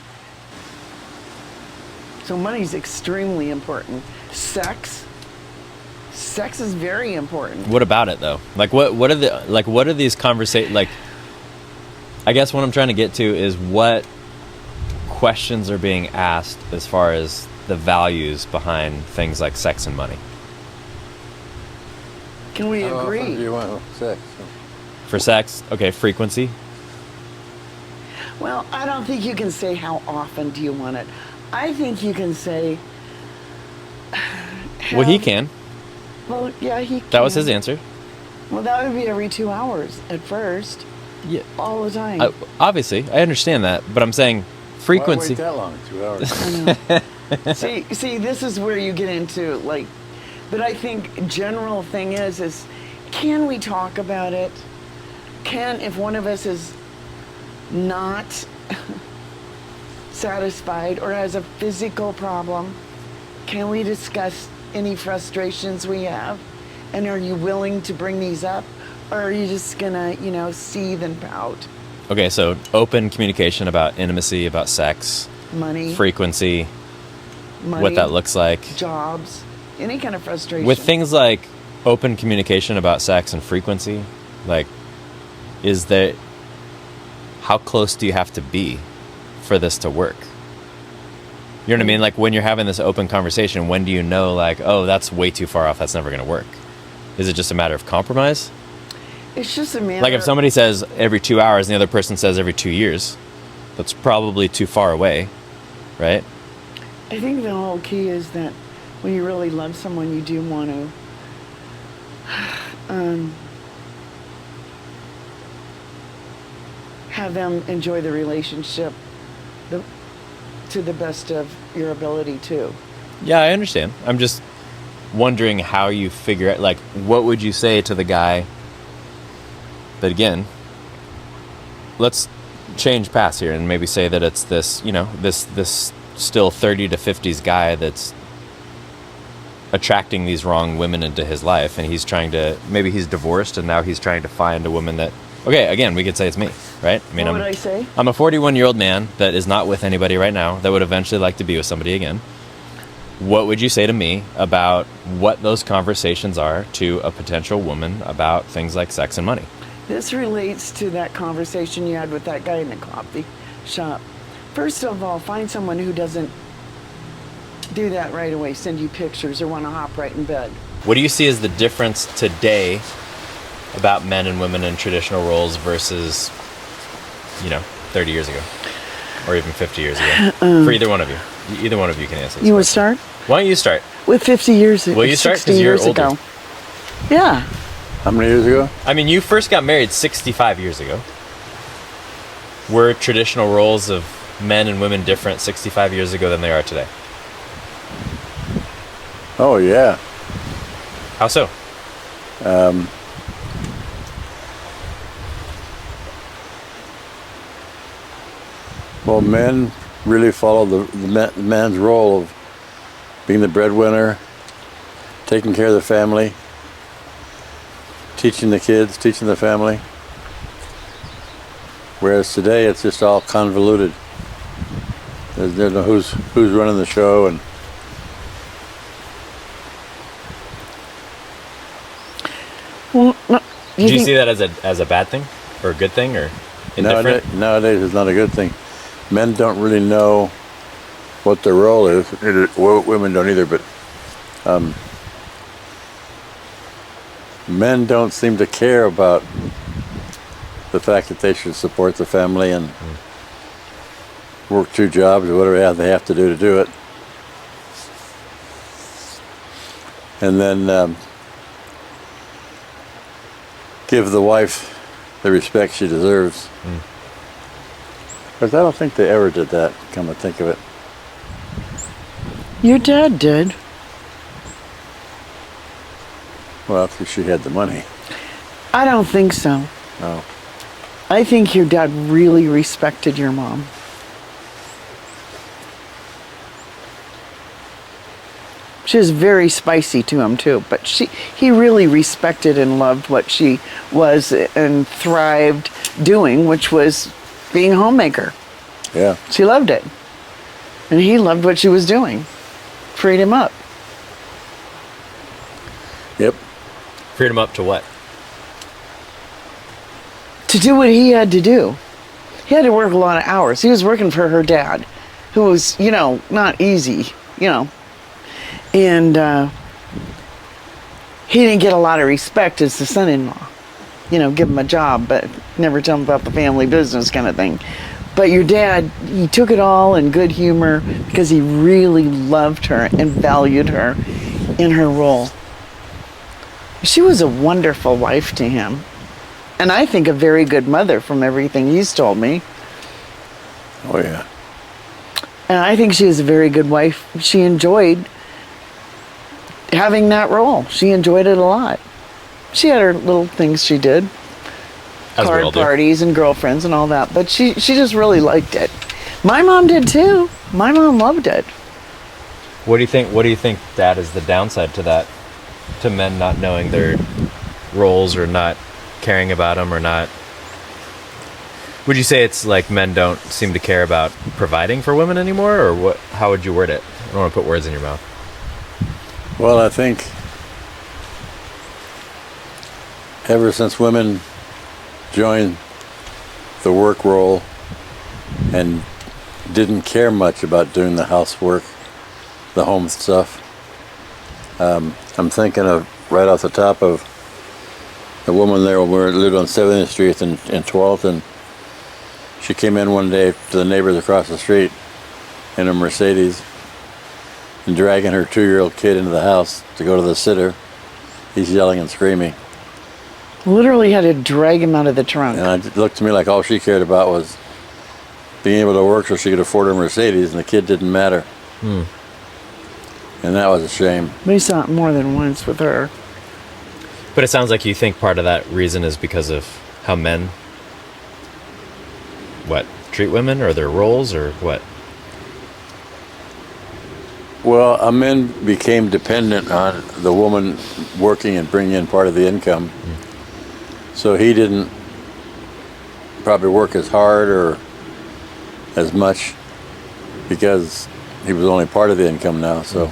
D: So money's extremely important. Sex is very important.
A: What about it though? Like what are these conversations like? I guess what I'm trying to get to is what questions are being asked as far as the values behind things like sex and money.
D: Can we
C: How often
D: agree?
C: do you want sex?
A: For sex, okay, frequency.
D: Well, I don't think you can say how often do you want it. I think you can say.
A: Well, he
D: have-
A: can.
D: Well, yeah, he can.
A: That was his answer.
D: Well, that would be every 2 hours at first,
A: Yeah.
D: all the time.
A: Obviously, I understand that, but I'm saying frequency.
C: Why wait that long? 2 hours.
D: See, this is where you get into but I think general thing is can we talk about it? If one of us is not satisfied or has a physical problem, can we discuss any frustrations we have? And are you willing to bring these up? Or are you just gonna, seethe and pout?
A: Okay, so open communication about intimacy, about sex,
D: Money,
A: frequency,
D: money,
A: what that looks like.
D: jobs, any kind of frustration.
A: With things like open communication about sex and frequency, like, how close do you have to be for this to work? You know what I mean? Like when you're having this open conversation, when do you know like, oh, that's way too far off, that's never going to work? Is it just a matter of compromise?
D: It's just a matter.
A: Like if somebody says every 2 hours and the other person says every 2 years, that's probably too far away, right?
D: I think the whole key is that when you really love someone, you do want to have them enjoy the relationship to the best of your ability too.
A: Yeah, I understand. I'm just wondering how you figure out, like, what would you say to the guy that, again, let's change paths here and maybe say that it's this, you know, this still 30 to 50s guy that's attracting these wrong women into his life, and he's trying to, maybe he's divorced and now he's trying to find a woman that, okay, again, we could say it's me, right? I mean,
D: What would I say?
A: I'm a 41-year-old man that is not with anybody right now that would eventually like to be with somebody again. What would you say to me about what those conversations are to a potential woman about things like sex and money?
D: This relates to that conversation you had with that guy in the coffee shop. First of all, find someone who doesn't do that right away, send you pictures or want to hop right in bed.
A: What do you see as the difference today about men and women in traditional roles versus, 30 years ago or even 50 years ago? For either one of you. Either one of you can answer this
D: You would
A: question.
D: start?
A: Why don't you start?
D: With 50 years ago.
A: Will you start?
D: 60
A: 'Cause you're
D: years
A: older.
D: ago. Yeah.
C: How many years ago?
A: I mean, you first got married 65 years ago. Were traditional roles of men and women different 65 years ago than they are today?
C: Oh, yeah.
A: How so?
C: Well, men really follow the man's role of being the breadwinner, taking care of the family, teaching the kids, teaching the family. Whereas today it's just all convoluted. There's no who's running the show, and
D: Well, no,
A: Do you
D: think-
A: see that as a bad thing or a good thing or indifferent?
C: nowadays it's not a good thing. Men don't really know what their role is. Women don't either, but men don't seem to care about the fact that they should support the family and work 2 jobs or whatever they have to do it. And then give the wife the respect she deserves. Because I don't think they ever did that, come to think of it.
D: Your dad did.
C: Well, because she had the money.
D: I don't think so.
C: No.
D: I think your dad really respected your mom. She was very spicy to him too, but he really respected and loved what she was and thrived doing, which was being a homemaker.
C: Yeah.
D: She loved it. And he loved what she was doing. Freed him up.
C: Yep.
A: Freedom up to what?
D: To do what he had to do. He had to work a lot of hours. He was working for her dad, who was, not easy, And he didn't get a lot of respect as the son-in-law. Give him a job, but never tell him about the family business kind of thing. But your dad, he took it all in good humor because he really loved her and valued her in her role. She was a wonderful wife to him. And I think a very good mother from everything he's told me.
C: Oh, yeah.
D: And I think she was a very good wife. She enjoyed having that role. She enjoyed it a lot. She had her little things she did.
A: As we all
D: Card
A: do.
D: parties and girlfriends and all that. But she just really liked it. My mom did too. My mom loved it.
A: What do you think, Dad, is the downside to that? To men not knowing their roles or not caring about them or not? Would you say it's like men don't seem to care about providing for women anymore, or what? How would you word it? I don't want to put words in your mouth.
C: Well, I think ever since women joined the work role and didn't care much about doing the housework, the home stuff. I'm thinking of right off the top of a woman there when we lived on 7th Street in 12th, and she came in one day to the neighbors across the street in a Mercedes and dragging her 2-year-old kid into the house to go to the sitter. He's yelling and screaming.
D: Literally had to drag him out of the trunk.
C: And it looked to me like all she cared about was being able to work so she could afford her Mercedes, and the kid didn't matter. And that was a shame.
D: We saw it more than once with her.
A: But it sounds like you think part of that reason is because of how men, treat women, or their roles, or what?
C: Well, men became dependent on the woman working and bringing in part of the income. So he didn't probably work as hard or as much because he was only part of the income now. So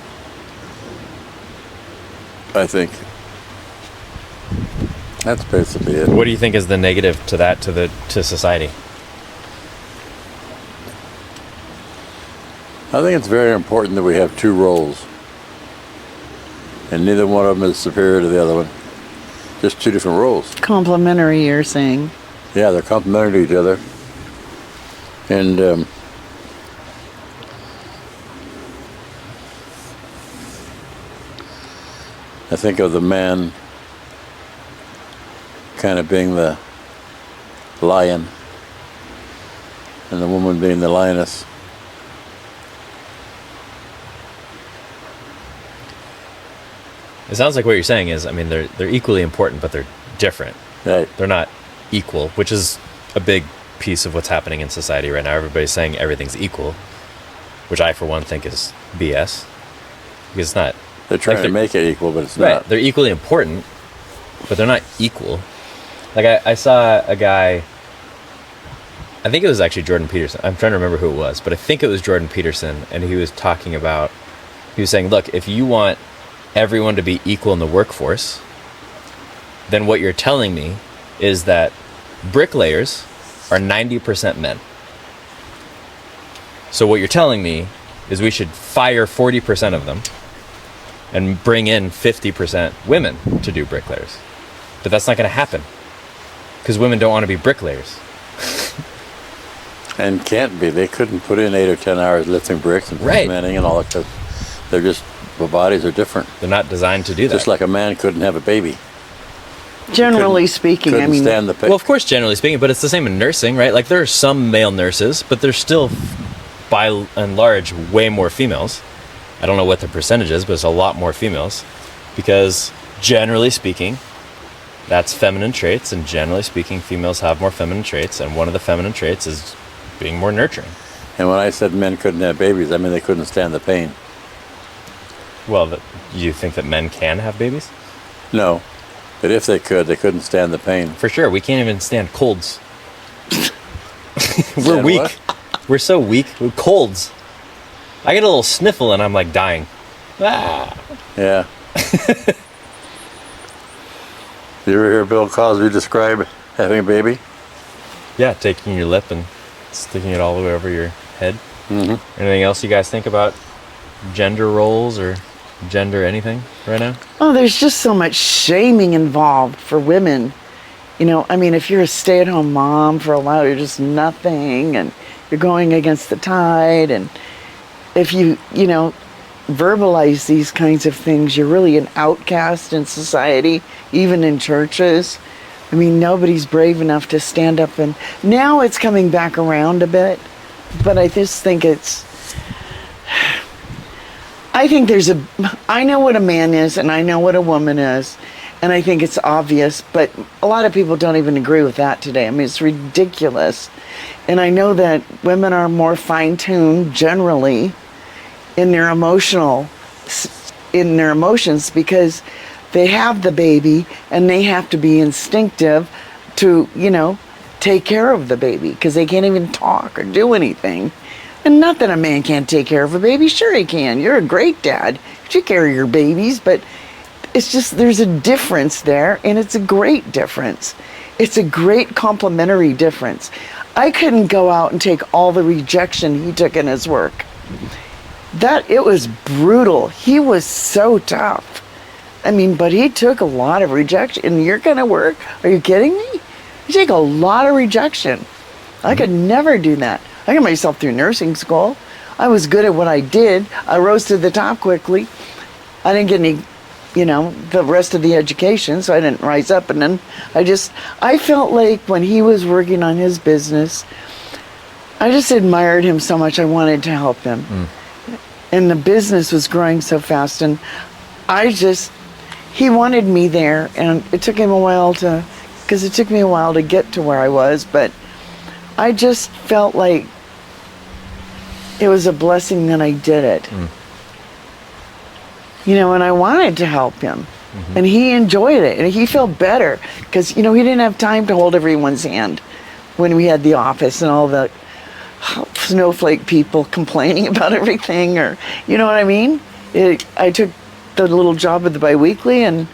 C: I think that's basically it.
A: What do you think is the negative to that to society?
C: I think it's very important that we have two roles, and neither one of them is superior to the other one. Just two different roles.
D: Complimentary, you're saying.
C: Yeah, they're complementary to each other. And I think of the man kind of being the lion and the woman being the lioness.
A: It sounds like what you're saying is, I mean, they're equally important, but they're different.
C: Right.
A: They're not equal, which is a big piece of what's happening in society right now. Everybody's saying everything's equal, which I, for one, think is BS. Because it's not.
C: They're trying to make it equal, but it's
A: Right.
C: not.
A: They're equally important, but they're not equal. Like, I saw a guy, I think it was actually Jordan Peterson. I'm trying to remember who it was, but I think it was Jordan Peterson, and he was saying, look, if you want everyone to be equal in the workforce, then what you're telling me is that bricklayers are 90% men. So what you're telling me is we should fire 40% of them and bring in 50% women to do bricklayers. But that's not going to happen because women don't want to be bricklayers.
C: And can't be. They couldn't put in 8 or 10 hours lifting bricks and
A: Right.
C: cementing and all that stuff. They're just, the bodies are different.
A: They're not designed to do that.
C: Just like a man couldn't have a baby.
D: Generally speaking, I
C: Couldn't
D: mean,
C: stand the pain.
A: Well, of course, generally speaking, but it's the same in nursing, right? Like, there are some male nurses, but there's still, by and large, way more females. I don't know what the percentage is, but it's a lot more females. Because, generally speaking, that's feminine traits, and generally speaking, females have more feminine traits, and one of the feminine traits is being more nurturing.
C: And when I said men couldn't have babies, I mean they couldn't stand the pain.
A: Well, you think that men can have babies?
C: No. But if they could, they couldn't stand the pain.
A: For sure. We can't even stand colds. We're
C: Stand
A: weak.
C: what?
A: We're so weak. We're colds. I get a little sniffle and I'm like dying. Ah.
C: Yeah. You ever hear Bill Cosby describe having a baby?
A: Yeah, taking your lip and sticking it all the way over your head. Mm-hmm. Anything else you guys think about gender roles or gender anything right now?
D: oh, there's just so much shaming involved for women. You know, I mean, if you're a stay-at-home mom for a while, you're just nothing, and you're going against the tide. And if you verbalize these kinds of things, you're really an outcast in society, even in churches. I mean, nobody's brave enough to stand up, and now it's coming back around a bit, but I just think I know what a man is and I know what a woman is, and I think it's obvious, but a lot of people don't even agree with that today. I mean, it's ridiculous. And I know that women are more fine-tuned generally in their emotions because they have the baby and they have to be instinctive to, take care of the baby because they can't even talk or do anything. And not that a man can't take care of a baby. Sure he can. You're a great dad. You take care of your babies, but it's just there's a difference there, and it's a great difference. It's a great complementary difference. I couldn't go out and take all the rejection he took in his work. It was brutal. He was so tough. I mean, but he took a lot of rejection. In your kind of work, are you kidding me? You take a lot of rejection. I could never do that. I got myself through nursing school. I was good at what I did. I rose to the top quickly. I didn't get any, the rest of the education, so I didn't rise up. And then I felt like when he was working on his business, I just admired him so much. I wanted to help him. And the business was growing so fast. And he wanted me there. And it took him a while because it took me a while to get to where I was. But I just felt like it was a blessing that I did it. And I wanted to help him. And he enjoyed it. And he felt better because, he didn't have time to hold everyone's hand when we had the office and all the snowflake people complaining about everything, or, you know what I mean? I took the little job at the biweekly and,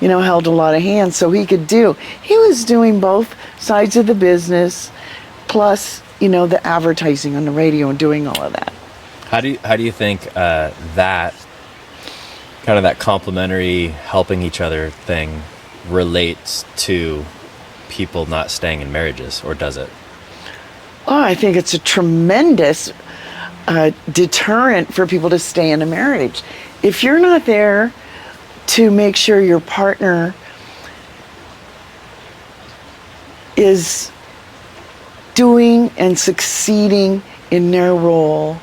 D: held a lot of hands so he was doing both sides of the business, plus, the advertising on the radio and doing all of that.
A: How do you think that kind of that complementary helping each other thing relates to people not staying in marriages, or does it?
D: Oh, I think it's a tremendous deterrent for people to stay in a marriage. If you're not there to make sure your partner is doing and succeeding in their role,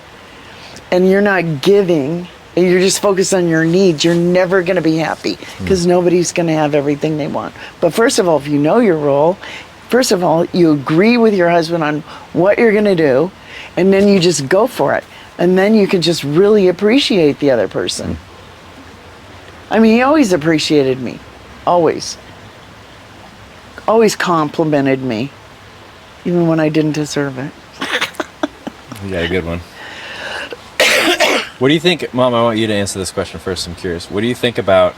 D: and you're not giving, and you're just focused on your needs, you're never going to be happy because nobody's going to have everything they want. But first of all, if you know your role, first of all, you agree with your husband on what you're going to do, and then you just go for it. And then you can just really appreciate the other person. I mean, he always appreciated me. Always. Always complimented me. Even when I didn't deserve it.
A: You got a good one. What do you think, Mom, I want you to answer this question first. I'm curious. What do you think about,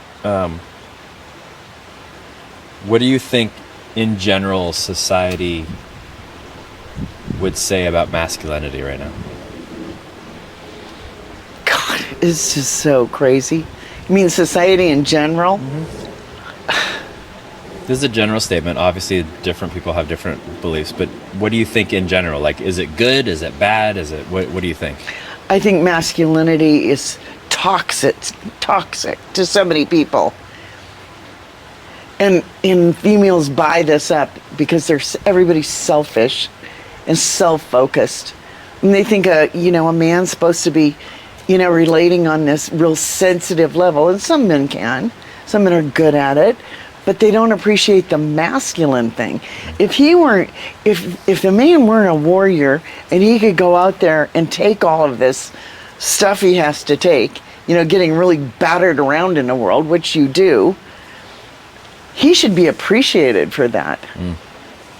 A: what do you think in general society would say about masculinity right now?
D: God, it's just so crazy. You mean society in general?
A: This is a general statement. Obviously, different people have different beliefs, but what do you think in general? Like, is it good? Is it bad? What do you think?
D: I think masculinity is toxic to so many people. And females buy this up because everybody's selfish and self-focused. And they think a man's supposed to be, relating on this real sensitive level. And some men can. Some men are good at it. But they don't appreciate the masculine thing. If the man weren't a warrior and he could go out there and take all of this stuff he has to take, getting really battered around in the world, which you do, he should be appreciated for that.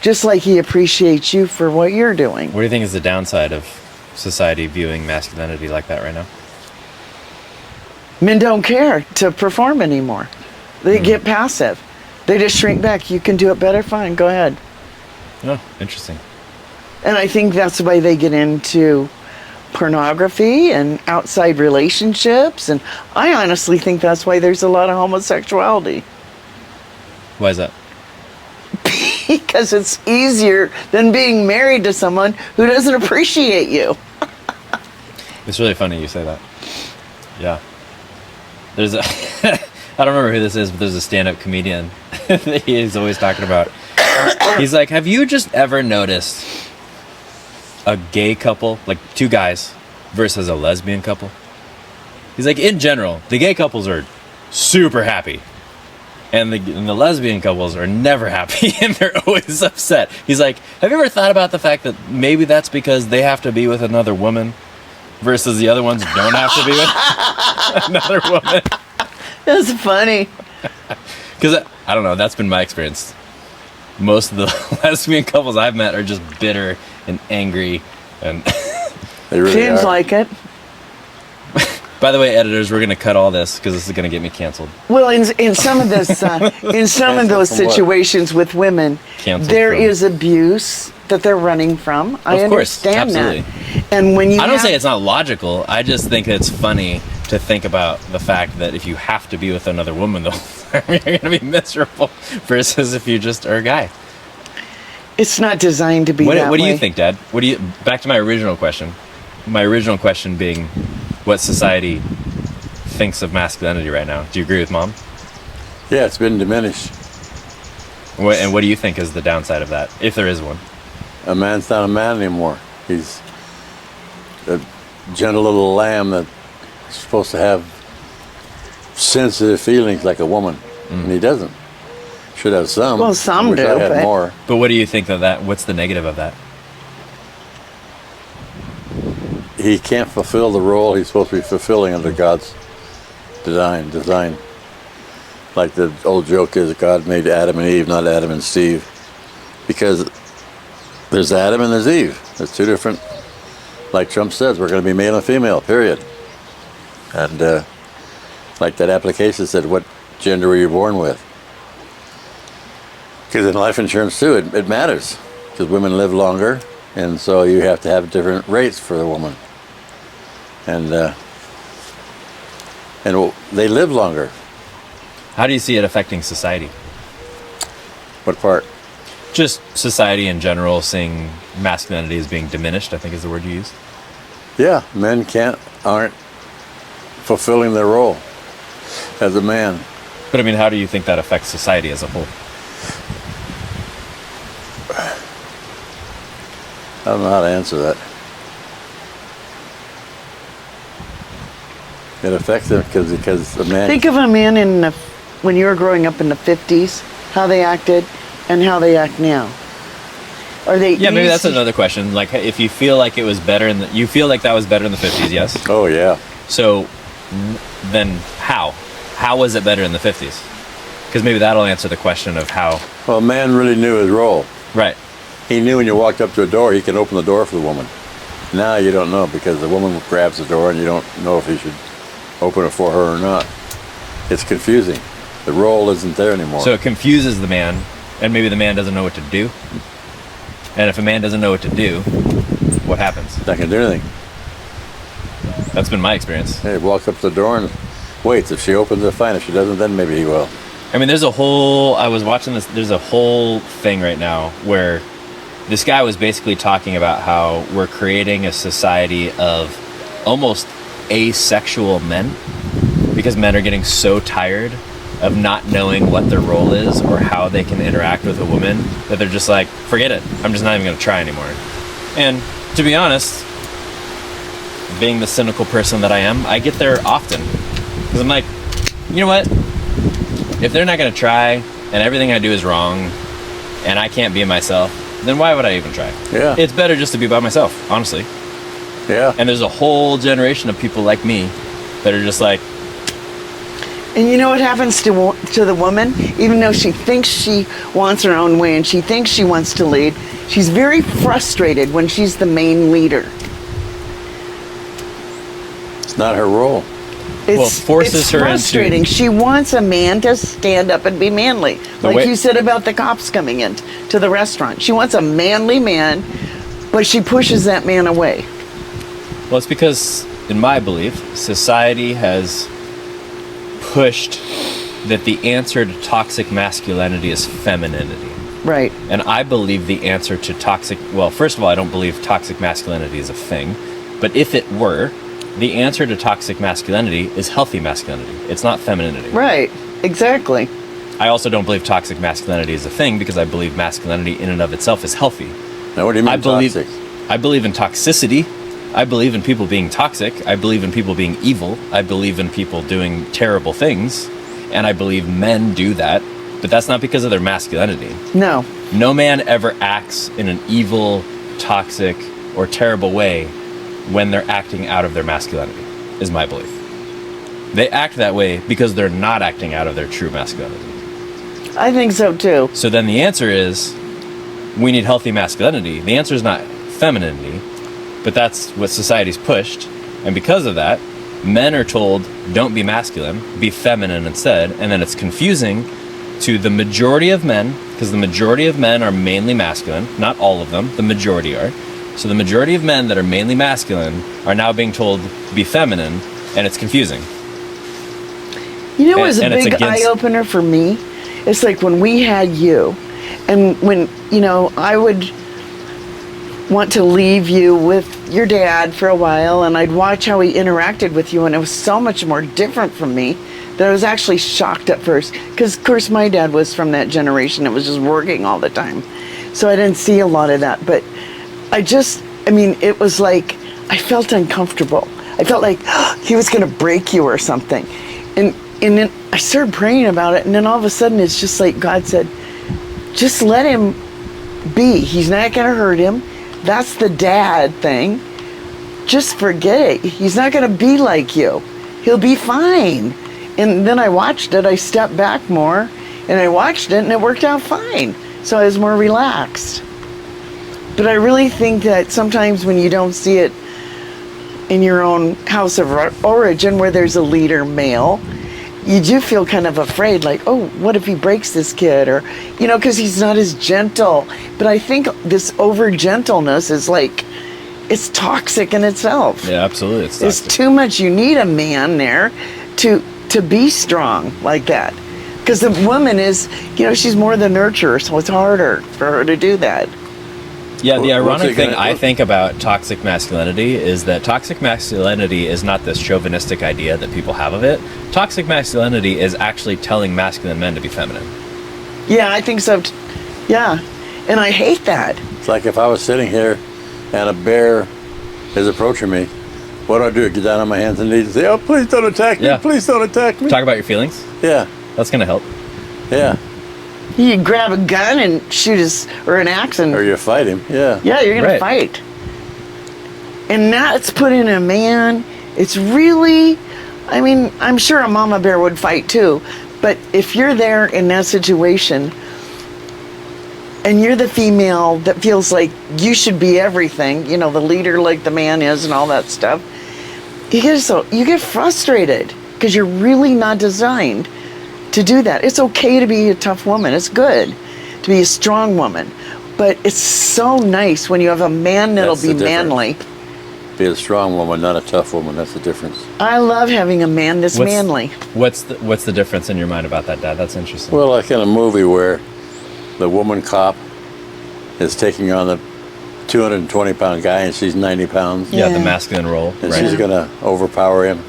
D: Just like he appreciates you for what you're doing.
A: What do you think is the downside of society viewing masculinity like that right now?
D: Men don't care to perform anymore. They get passive. They just shrink back. You can do it better? Fine, go ahead.
A: Oh, interesting.
D: And I think that's why they get into pornography and outside relationships. And I honestly think that's why there's a lot of homosexuality.
A: Why is that?
D: Because it's easier than being married to someone who doesn't appreciate you.
A: It's really funny you say that. Yeah. There's I don't remember who this is, but there's a stand-up comedian that he's always talking about. He's like, have you just ever noticed a gay couple, like two guys, versus a lesbian couple? He's like, in general, the gay couples are super happy. And the lesbian couples are never happy, and they're always upset. He's like, have you ever thought about the fact that maybe that's because they have to be with another woman versus the other ones don't have to be with another woman?
D: That's funny.
A: Because, I don't know, that's been my experience. Most of the lesbian couples I've met are just bitter and angry. And
C: They really
D: Seems
C: are.
D: like it.
A: by the way, editors, we're going to cut all this because this is going to get me canceled.
D: Well, in some of this, in some of those
C: from what?
D: situations with women,
A: Canceled
D: there
A: from-
D: is abuse that they're running from. I
A: Of course,
D: understand
A: absolutely.
D: that. And when you
A: I don't
D: have-
A: say it's not logical. I just think it's funny to think about the fact that if you have to be with another woman the whole time, you're going to be miserable versus if you just are a guy.
D: it's not designed to be that
A: What do you
D: way.
A: think, Dad? Back to my original question. My original question being what society thinks of masculinity right now. Do you agree with Mom?
C: Yeah, it's been diminished.
A: And what do you think is the downside of that, if there is one?
C: A man's not a man anymore. He's a gentle little lamb that's supposed to have sensitive feelings like a woman, and he doesn't. Should have some.
D: Well, some
C: Wish
D: do,
C: I had
D: but-
C: more.
A: But what do you think of that? What's the negative of that?
C: He can't fulfill the role he's supposed to be fulfilling under God's design. Like the old joke is, God made Adam and Eve, not Adam and Steve, because there's Adam and there's Eve. There's two different. Like Trump says, we're going to be male and female. Period. And like that application said, what gender were you born with? Because in life insurance too, it matters, because women live longer, and so you have to have different rates for the woman. And they live longer.
A: How do you see it affecting society?
C: What part?
A: Just society in general, seeing masculinity as being diminished, I think is the word you used.
C: Yeah, men aren't fulfilling their role as a man.
A: But I mean, how do you think that affects society as a whole?
C: I don't know how to answer that. It affects them because the man.
D: Think of a man when you were growing up in the 50s, how they acted and how they act now. Are they
A: Yeah, maybe that's
D: easy-
A: another question. Like, if you feel like it was better you feel like that was better in the 50s, yes?
C: Oh yeah.
A: So, then how? How was it better in the 50s? Because maybe that'll answer the question of how.
C: Well, a man really knew his role.
A: Right.
C: He knew when you walked up to a door, he can open the door for the woman. Now you don't know, because the woman grabs the door and you don't know if he should open it for her or not. It's confusing. The role isn't there anymore.
A: So it confuses the man, and maybe the man doesn't know what to do. And if a man doesn't know what to do, what happens?
C: not gonna do anything.
A: That's been my experience.
C: He walks up to the door and waits. If she opens it, fine. If she doesn't, then maybe he will.
A: I mean, I was watching this, there's a whole thing right now where this guy was basically talking about how we're creating a society of almost asexual men, because men are getting so tired of not knowing what their role is or how they can interact with a woman that they're just like, forget it, I'm just not even going to try anymore. And to be honest, being the cynical person that I am, I get there often, because I'm like, you know what, if they're not going to try and everything I do is wrong and I can't be myself, then why would I even try?
C: Yeah.
A: It's better just to be by myself, honestly.
C: Yeah.
A: And there's a whole generation of people like me that are just like,
D: And you know what happens to the woman? Even though she thinks she wants her own way and she thinks she wants to lead, she's very frustrated when she's the main leader.
C: It's not her role.
D: It's,
A: forces
D: it's
A: her into-
D: frustrating. She wants a man to stand up and be manly. Like
A: way-
D: you said about the cops coming in to the restaurant. She wants a manly man, but she pushes that man away.
A: well, it's because, in my belief, society has pushed that the answer to toxic masculinity is femininity.
D: Right.
A: And I believe the answer to first of all, I don't believe toxic masculinity is a thing. But if it were, the answer to toxic masculinity is healthy masculinity. It's not femininity.
D: Right. Exactly.
A: I also don't believe toxic masculinity is a thing, because I believe masculinity in and of itself is healthy.
C: Now, what do you mean toxic?
A: I believe in toxicity. I believe in people being toxic. I believe in people being evil. I believe in people doing terrible things. And I believe men do that. But that's not because of their masculinity.
D: No.
A: No man ever acts in an evil, toxic, or terrible way when they're acting out of their masculinity, is my belief. They act that way because they're not acting out of their true masculinity.
D: I think so too.
A: So then the answer is, we need healthy masculinity. The answer is not femininity, but that's what society's pushed. And because of that, men are told, don't be masculine, be feminine instead. And then it's confusing to the majority of men, because the majority of men are mainly masculine, not all of them, the majority are. So the majority of men that are mainly masculine are now being told to be feminine, and it's confusing.
D: You know what was a
A: And it's
D: big
A: against-
D: eye-opener for me? It's like when we had you, and when, I would want to leave you with your dad for a while, and I'd watch how he interacted with you, and it was so much more different from me that I was actually shocked at first. Because, of course, my dad was from that generation that was just working all the time. So I didn't see a lot of that. But it was like I felt uncomfortable. I felt like he was going to break you or something. And then I started praying about it, and then all of a sudden it's just like God said, just let him be. He's not going to hurt him. That's the dad thing. Just forget it. He's not going to be like you. He'll be fine. And then I watched it. I stepped back more, and I watched it, and it worked out fine. So I was more relaxed. But I really think that sometimes when you don't see it in your own house of origin where there's a leader male, you do feel kind of afraid, like, oh, what if he breaks this kid? Or, because he's not as gentle. But I think this over gentleness is like, it's toxic in itself.
A: Yeah, absolutely. It's
D: There's
A: toxic.
D: too much. You need a man there to be strong like that. Because the woman is, she's more the nurturer, so it's harder for her to do that.
A: Yeah, the
C: What's
A: ironic
C: it
A: thing
C: gonna-
A: I think about toxic masculinity is that toxic masculinity is not this chauvinistic idea that people have of it. Toxic masculinity is actually telling masculine men to be feminine.
D: Yeah, I think so. Yeah. And I hate that.
C: It's like if I was sitting here and a bear is approaching me, what do I do? Get down on my hands and knees and say, oh, please don't attack me.
A: Yeah.
C: Please don't attack me.
A: Talk about your feelings.
C: Yeah.
A: That's going to help.
C: Yeah.
D: You grab a gun and shoot or an axe and,
C: Or you fight him. Yeah.
D: yeah, you're going
A: Right.
D: to fight. And that's put in a man. It's really, I'm sure a mama bear would fight too. But if you're there in that situation and you're the female that feels like you should be everything, the leader like the man is and all that stuff, you get frustrated because you're really not designed to do that. It's okay to be a tough woman. It's good to be a strong woman. But it's so nice when you have a man that'll
C: That's the
D: be
C: difference.
D: manly.
C: Be a strong woman, not a tough woman. That's the difference.
D: I love having a man that's manly.
A: What's the difference in your mind about that, Dad? That's interesting.
C: Well, like in a movie where the woman cop is taking on the 220-pound guy and she's 90 pounds.
A: yeah, the
D: Yeah.
A: masculine role,
C: And
A: right?
C: she's going to overpower him.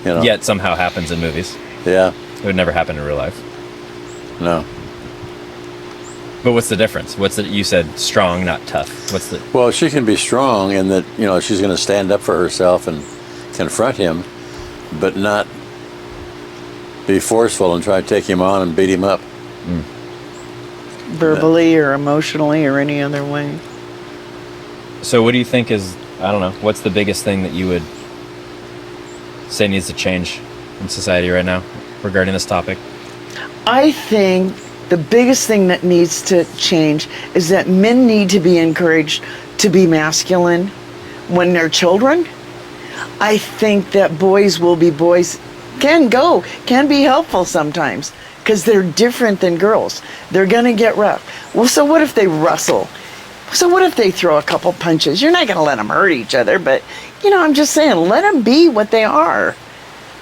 A: Yet somehow happens in movies.
C: Yeah.
A: It would never happen in real life.
C: No.
A: But what's the difference? You said strong, not tough. What's the...
C: Well, she can be strong in that, she's going to stand up for herself and confront him, but not be forceful and try to take him on and beat him up.
D: Verbally or emotionally or any other way.
A: So what do you think is, I don't know, what's the biggest thing that you would say needs to change in society right now regarding this topic?
D: I think the biggest thing that needs to change is that men need to be encouraged to be masculine when they're children. I think that boys will be boys, can be helpful sometimes because they're different than girls. They're going to get rough. Well, so what if they wrestle? So what if they throw a couple punches? You're not going to let them hurt each other, but, I'm just saying, let them be what they are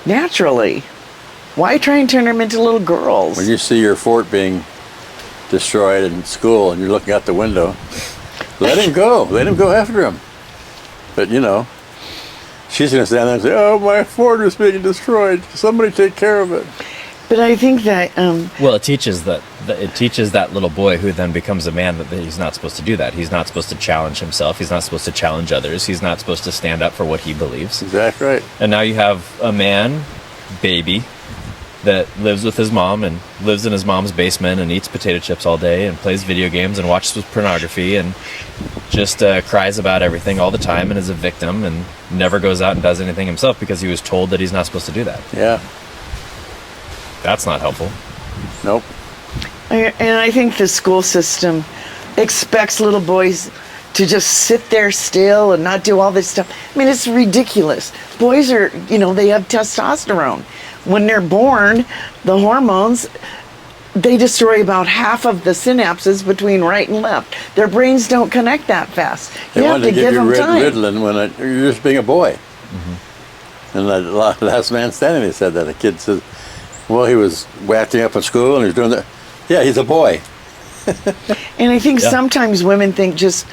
D: naturally. Why try and turn them into little girls?
C: When you see your fort being destroyed in school and you're looking out the window, let him go. Let him go after him. But, she's going to stand there and say, oh, my fort is being destroyed. Somebody take care of it.
D: But I think that
A: Well, it teaches that little boy who then becomes a man that he's not supposed to do that. He's not supposed to challenge himself. He's not supposed to challenge others. He's not supposed to stand up for what he believes.
C: Exactly right.
A: And now you have a man, baby, that lives with his mom and lives in his mom's basement and eats potato chips all day and plays video games and watches pornography and just cries about everything all the time and is a victim and never goes out and does anything himself because he was told that he's not supposed to do that.
C: Yeah.
A: That's not helpful.
C: Nope.
D: and I think the school system expects little boys to just sit there still and not do all this stuff. I mean, it's ridiculous. Boys are, they have testosterone. When they're born, the hormones they destroy about half of the synapses between right and left. Their brains don't connect that fast.
C: They
D: You have
C: wanted
D: to give them time.
C: Ritalin when you're just being a boy. And the last man standing, he said that. The kid says, well, he was acting up in school and he was doing that. Yeah, he's a boy.
D: And I think
A: Yeah.
D: sometimes women think just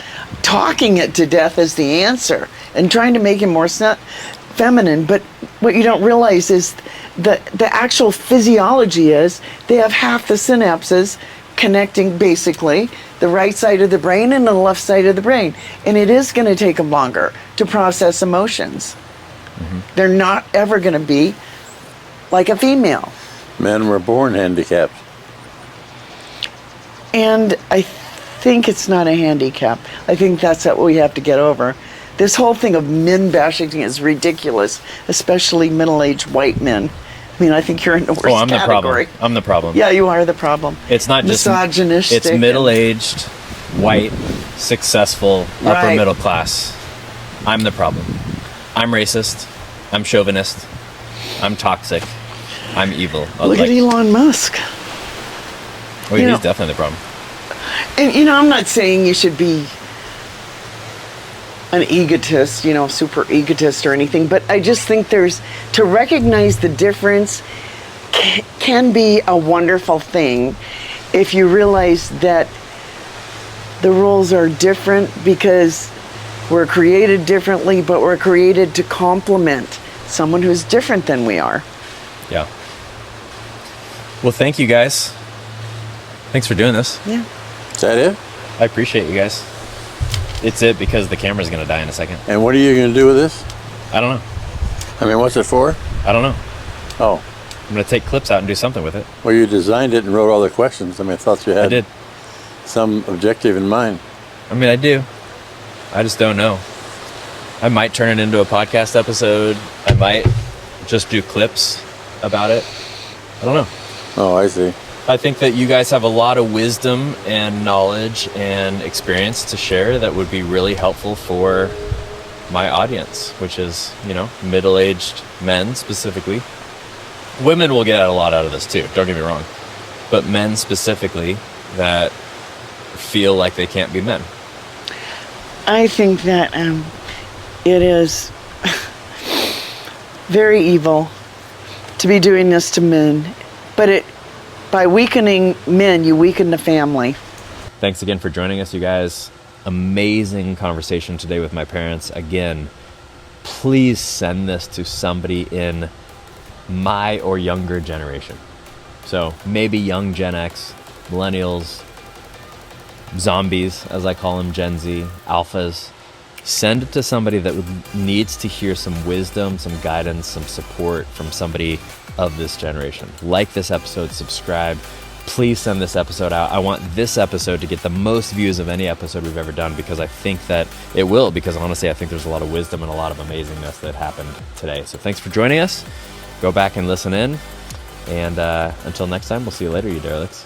D: talking it to death is the answer and trying to make him more feminine. But what you don't realize is the actual physiology is they have half the synapses connecting basically the right side of the brain and the left side of the brain. And it is going to take them longer to process emotions. They're not ever going to be like a female.
C: Men were born handicapped.
D: And I think it's not a handicap. I think that's what we have to get over. This whole thing of men bashing is ridiculous, especially middle-aged white men. I mean, I think you're in the worst
A: Oh, I'm the
D: category.
A: problem. I'm the problem.
D: Yeah, you are the problem.
A: It's not just
D: misogynistic.
A: It's middle-aged, white, successful, upper
D: Right.
A: middle class. I'm the problem. I'm racist. I'm chauvinist. I'm toxic. I'm evil.
D: Look at Elon Musk.
A: Oh,
D: you
A: he's
D: know-
A: definitely the problem.
D: And, I'm not saying you should be an egotist, super egotist or anything, but I just think to recognize the difference can be a wonderful thing if you realize that the roles are different because we're created differently, but we're created to complement someone who's different than we are.
A: Yeah. Well, thank you guys. Thanks for doing this.
D: Yeah.
C: Is that it?
A: I appreciate you guys. It's it because the camera's going to die in a second.
C: And what are you going to do with this?
A: I don't know.
C: I mean, what's it for?
A: I don't know.
C: Oh,
A: I'm going to take clips out and do something with it.
C: well, you designed it and wrote all the questions. I mean, I thought you had
A: I did.
C: some objective in mind.
A: I mean, I do. I just don't know. I might turn it into a podcast episode. I might just do clips about it. I don't know.
C: Oh, I see.
A: I think that you guys have a lot of wisdom and knowledge and experience to share that would be really helpful for my audience, which is, middle-aged men specifically. Women will get a lot out of this too, don't get me wrong. But men specifically that feel like they can't be men.
D: I think that it is very evil to be doing this to men, but by weakening men, you weaken the family.
A: Thanks again for joining us, you guys. Amazing conversation today with my parents. Again, please send this to somebody in my or younger generation. So maybe young Gen X, millennials, zombies, as I call them, Gen Z, alphas. Send it to somebody that needs to hear some wisdom, some guidance, some support from somebody of this generation. Like this episode, subscribe. Please send this episode out. I want this episode to get the most views of any episode we've ever done because I think that it will, because honestly, I think there's a lot of wisdom and a lot of amazingness that happened today. So thanks for joining us. Go back and listen in. And until next time, we'll see you later, you derelicts.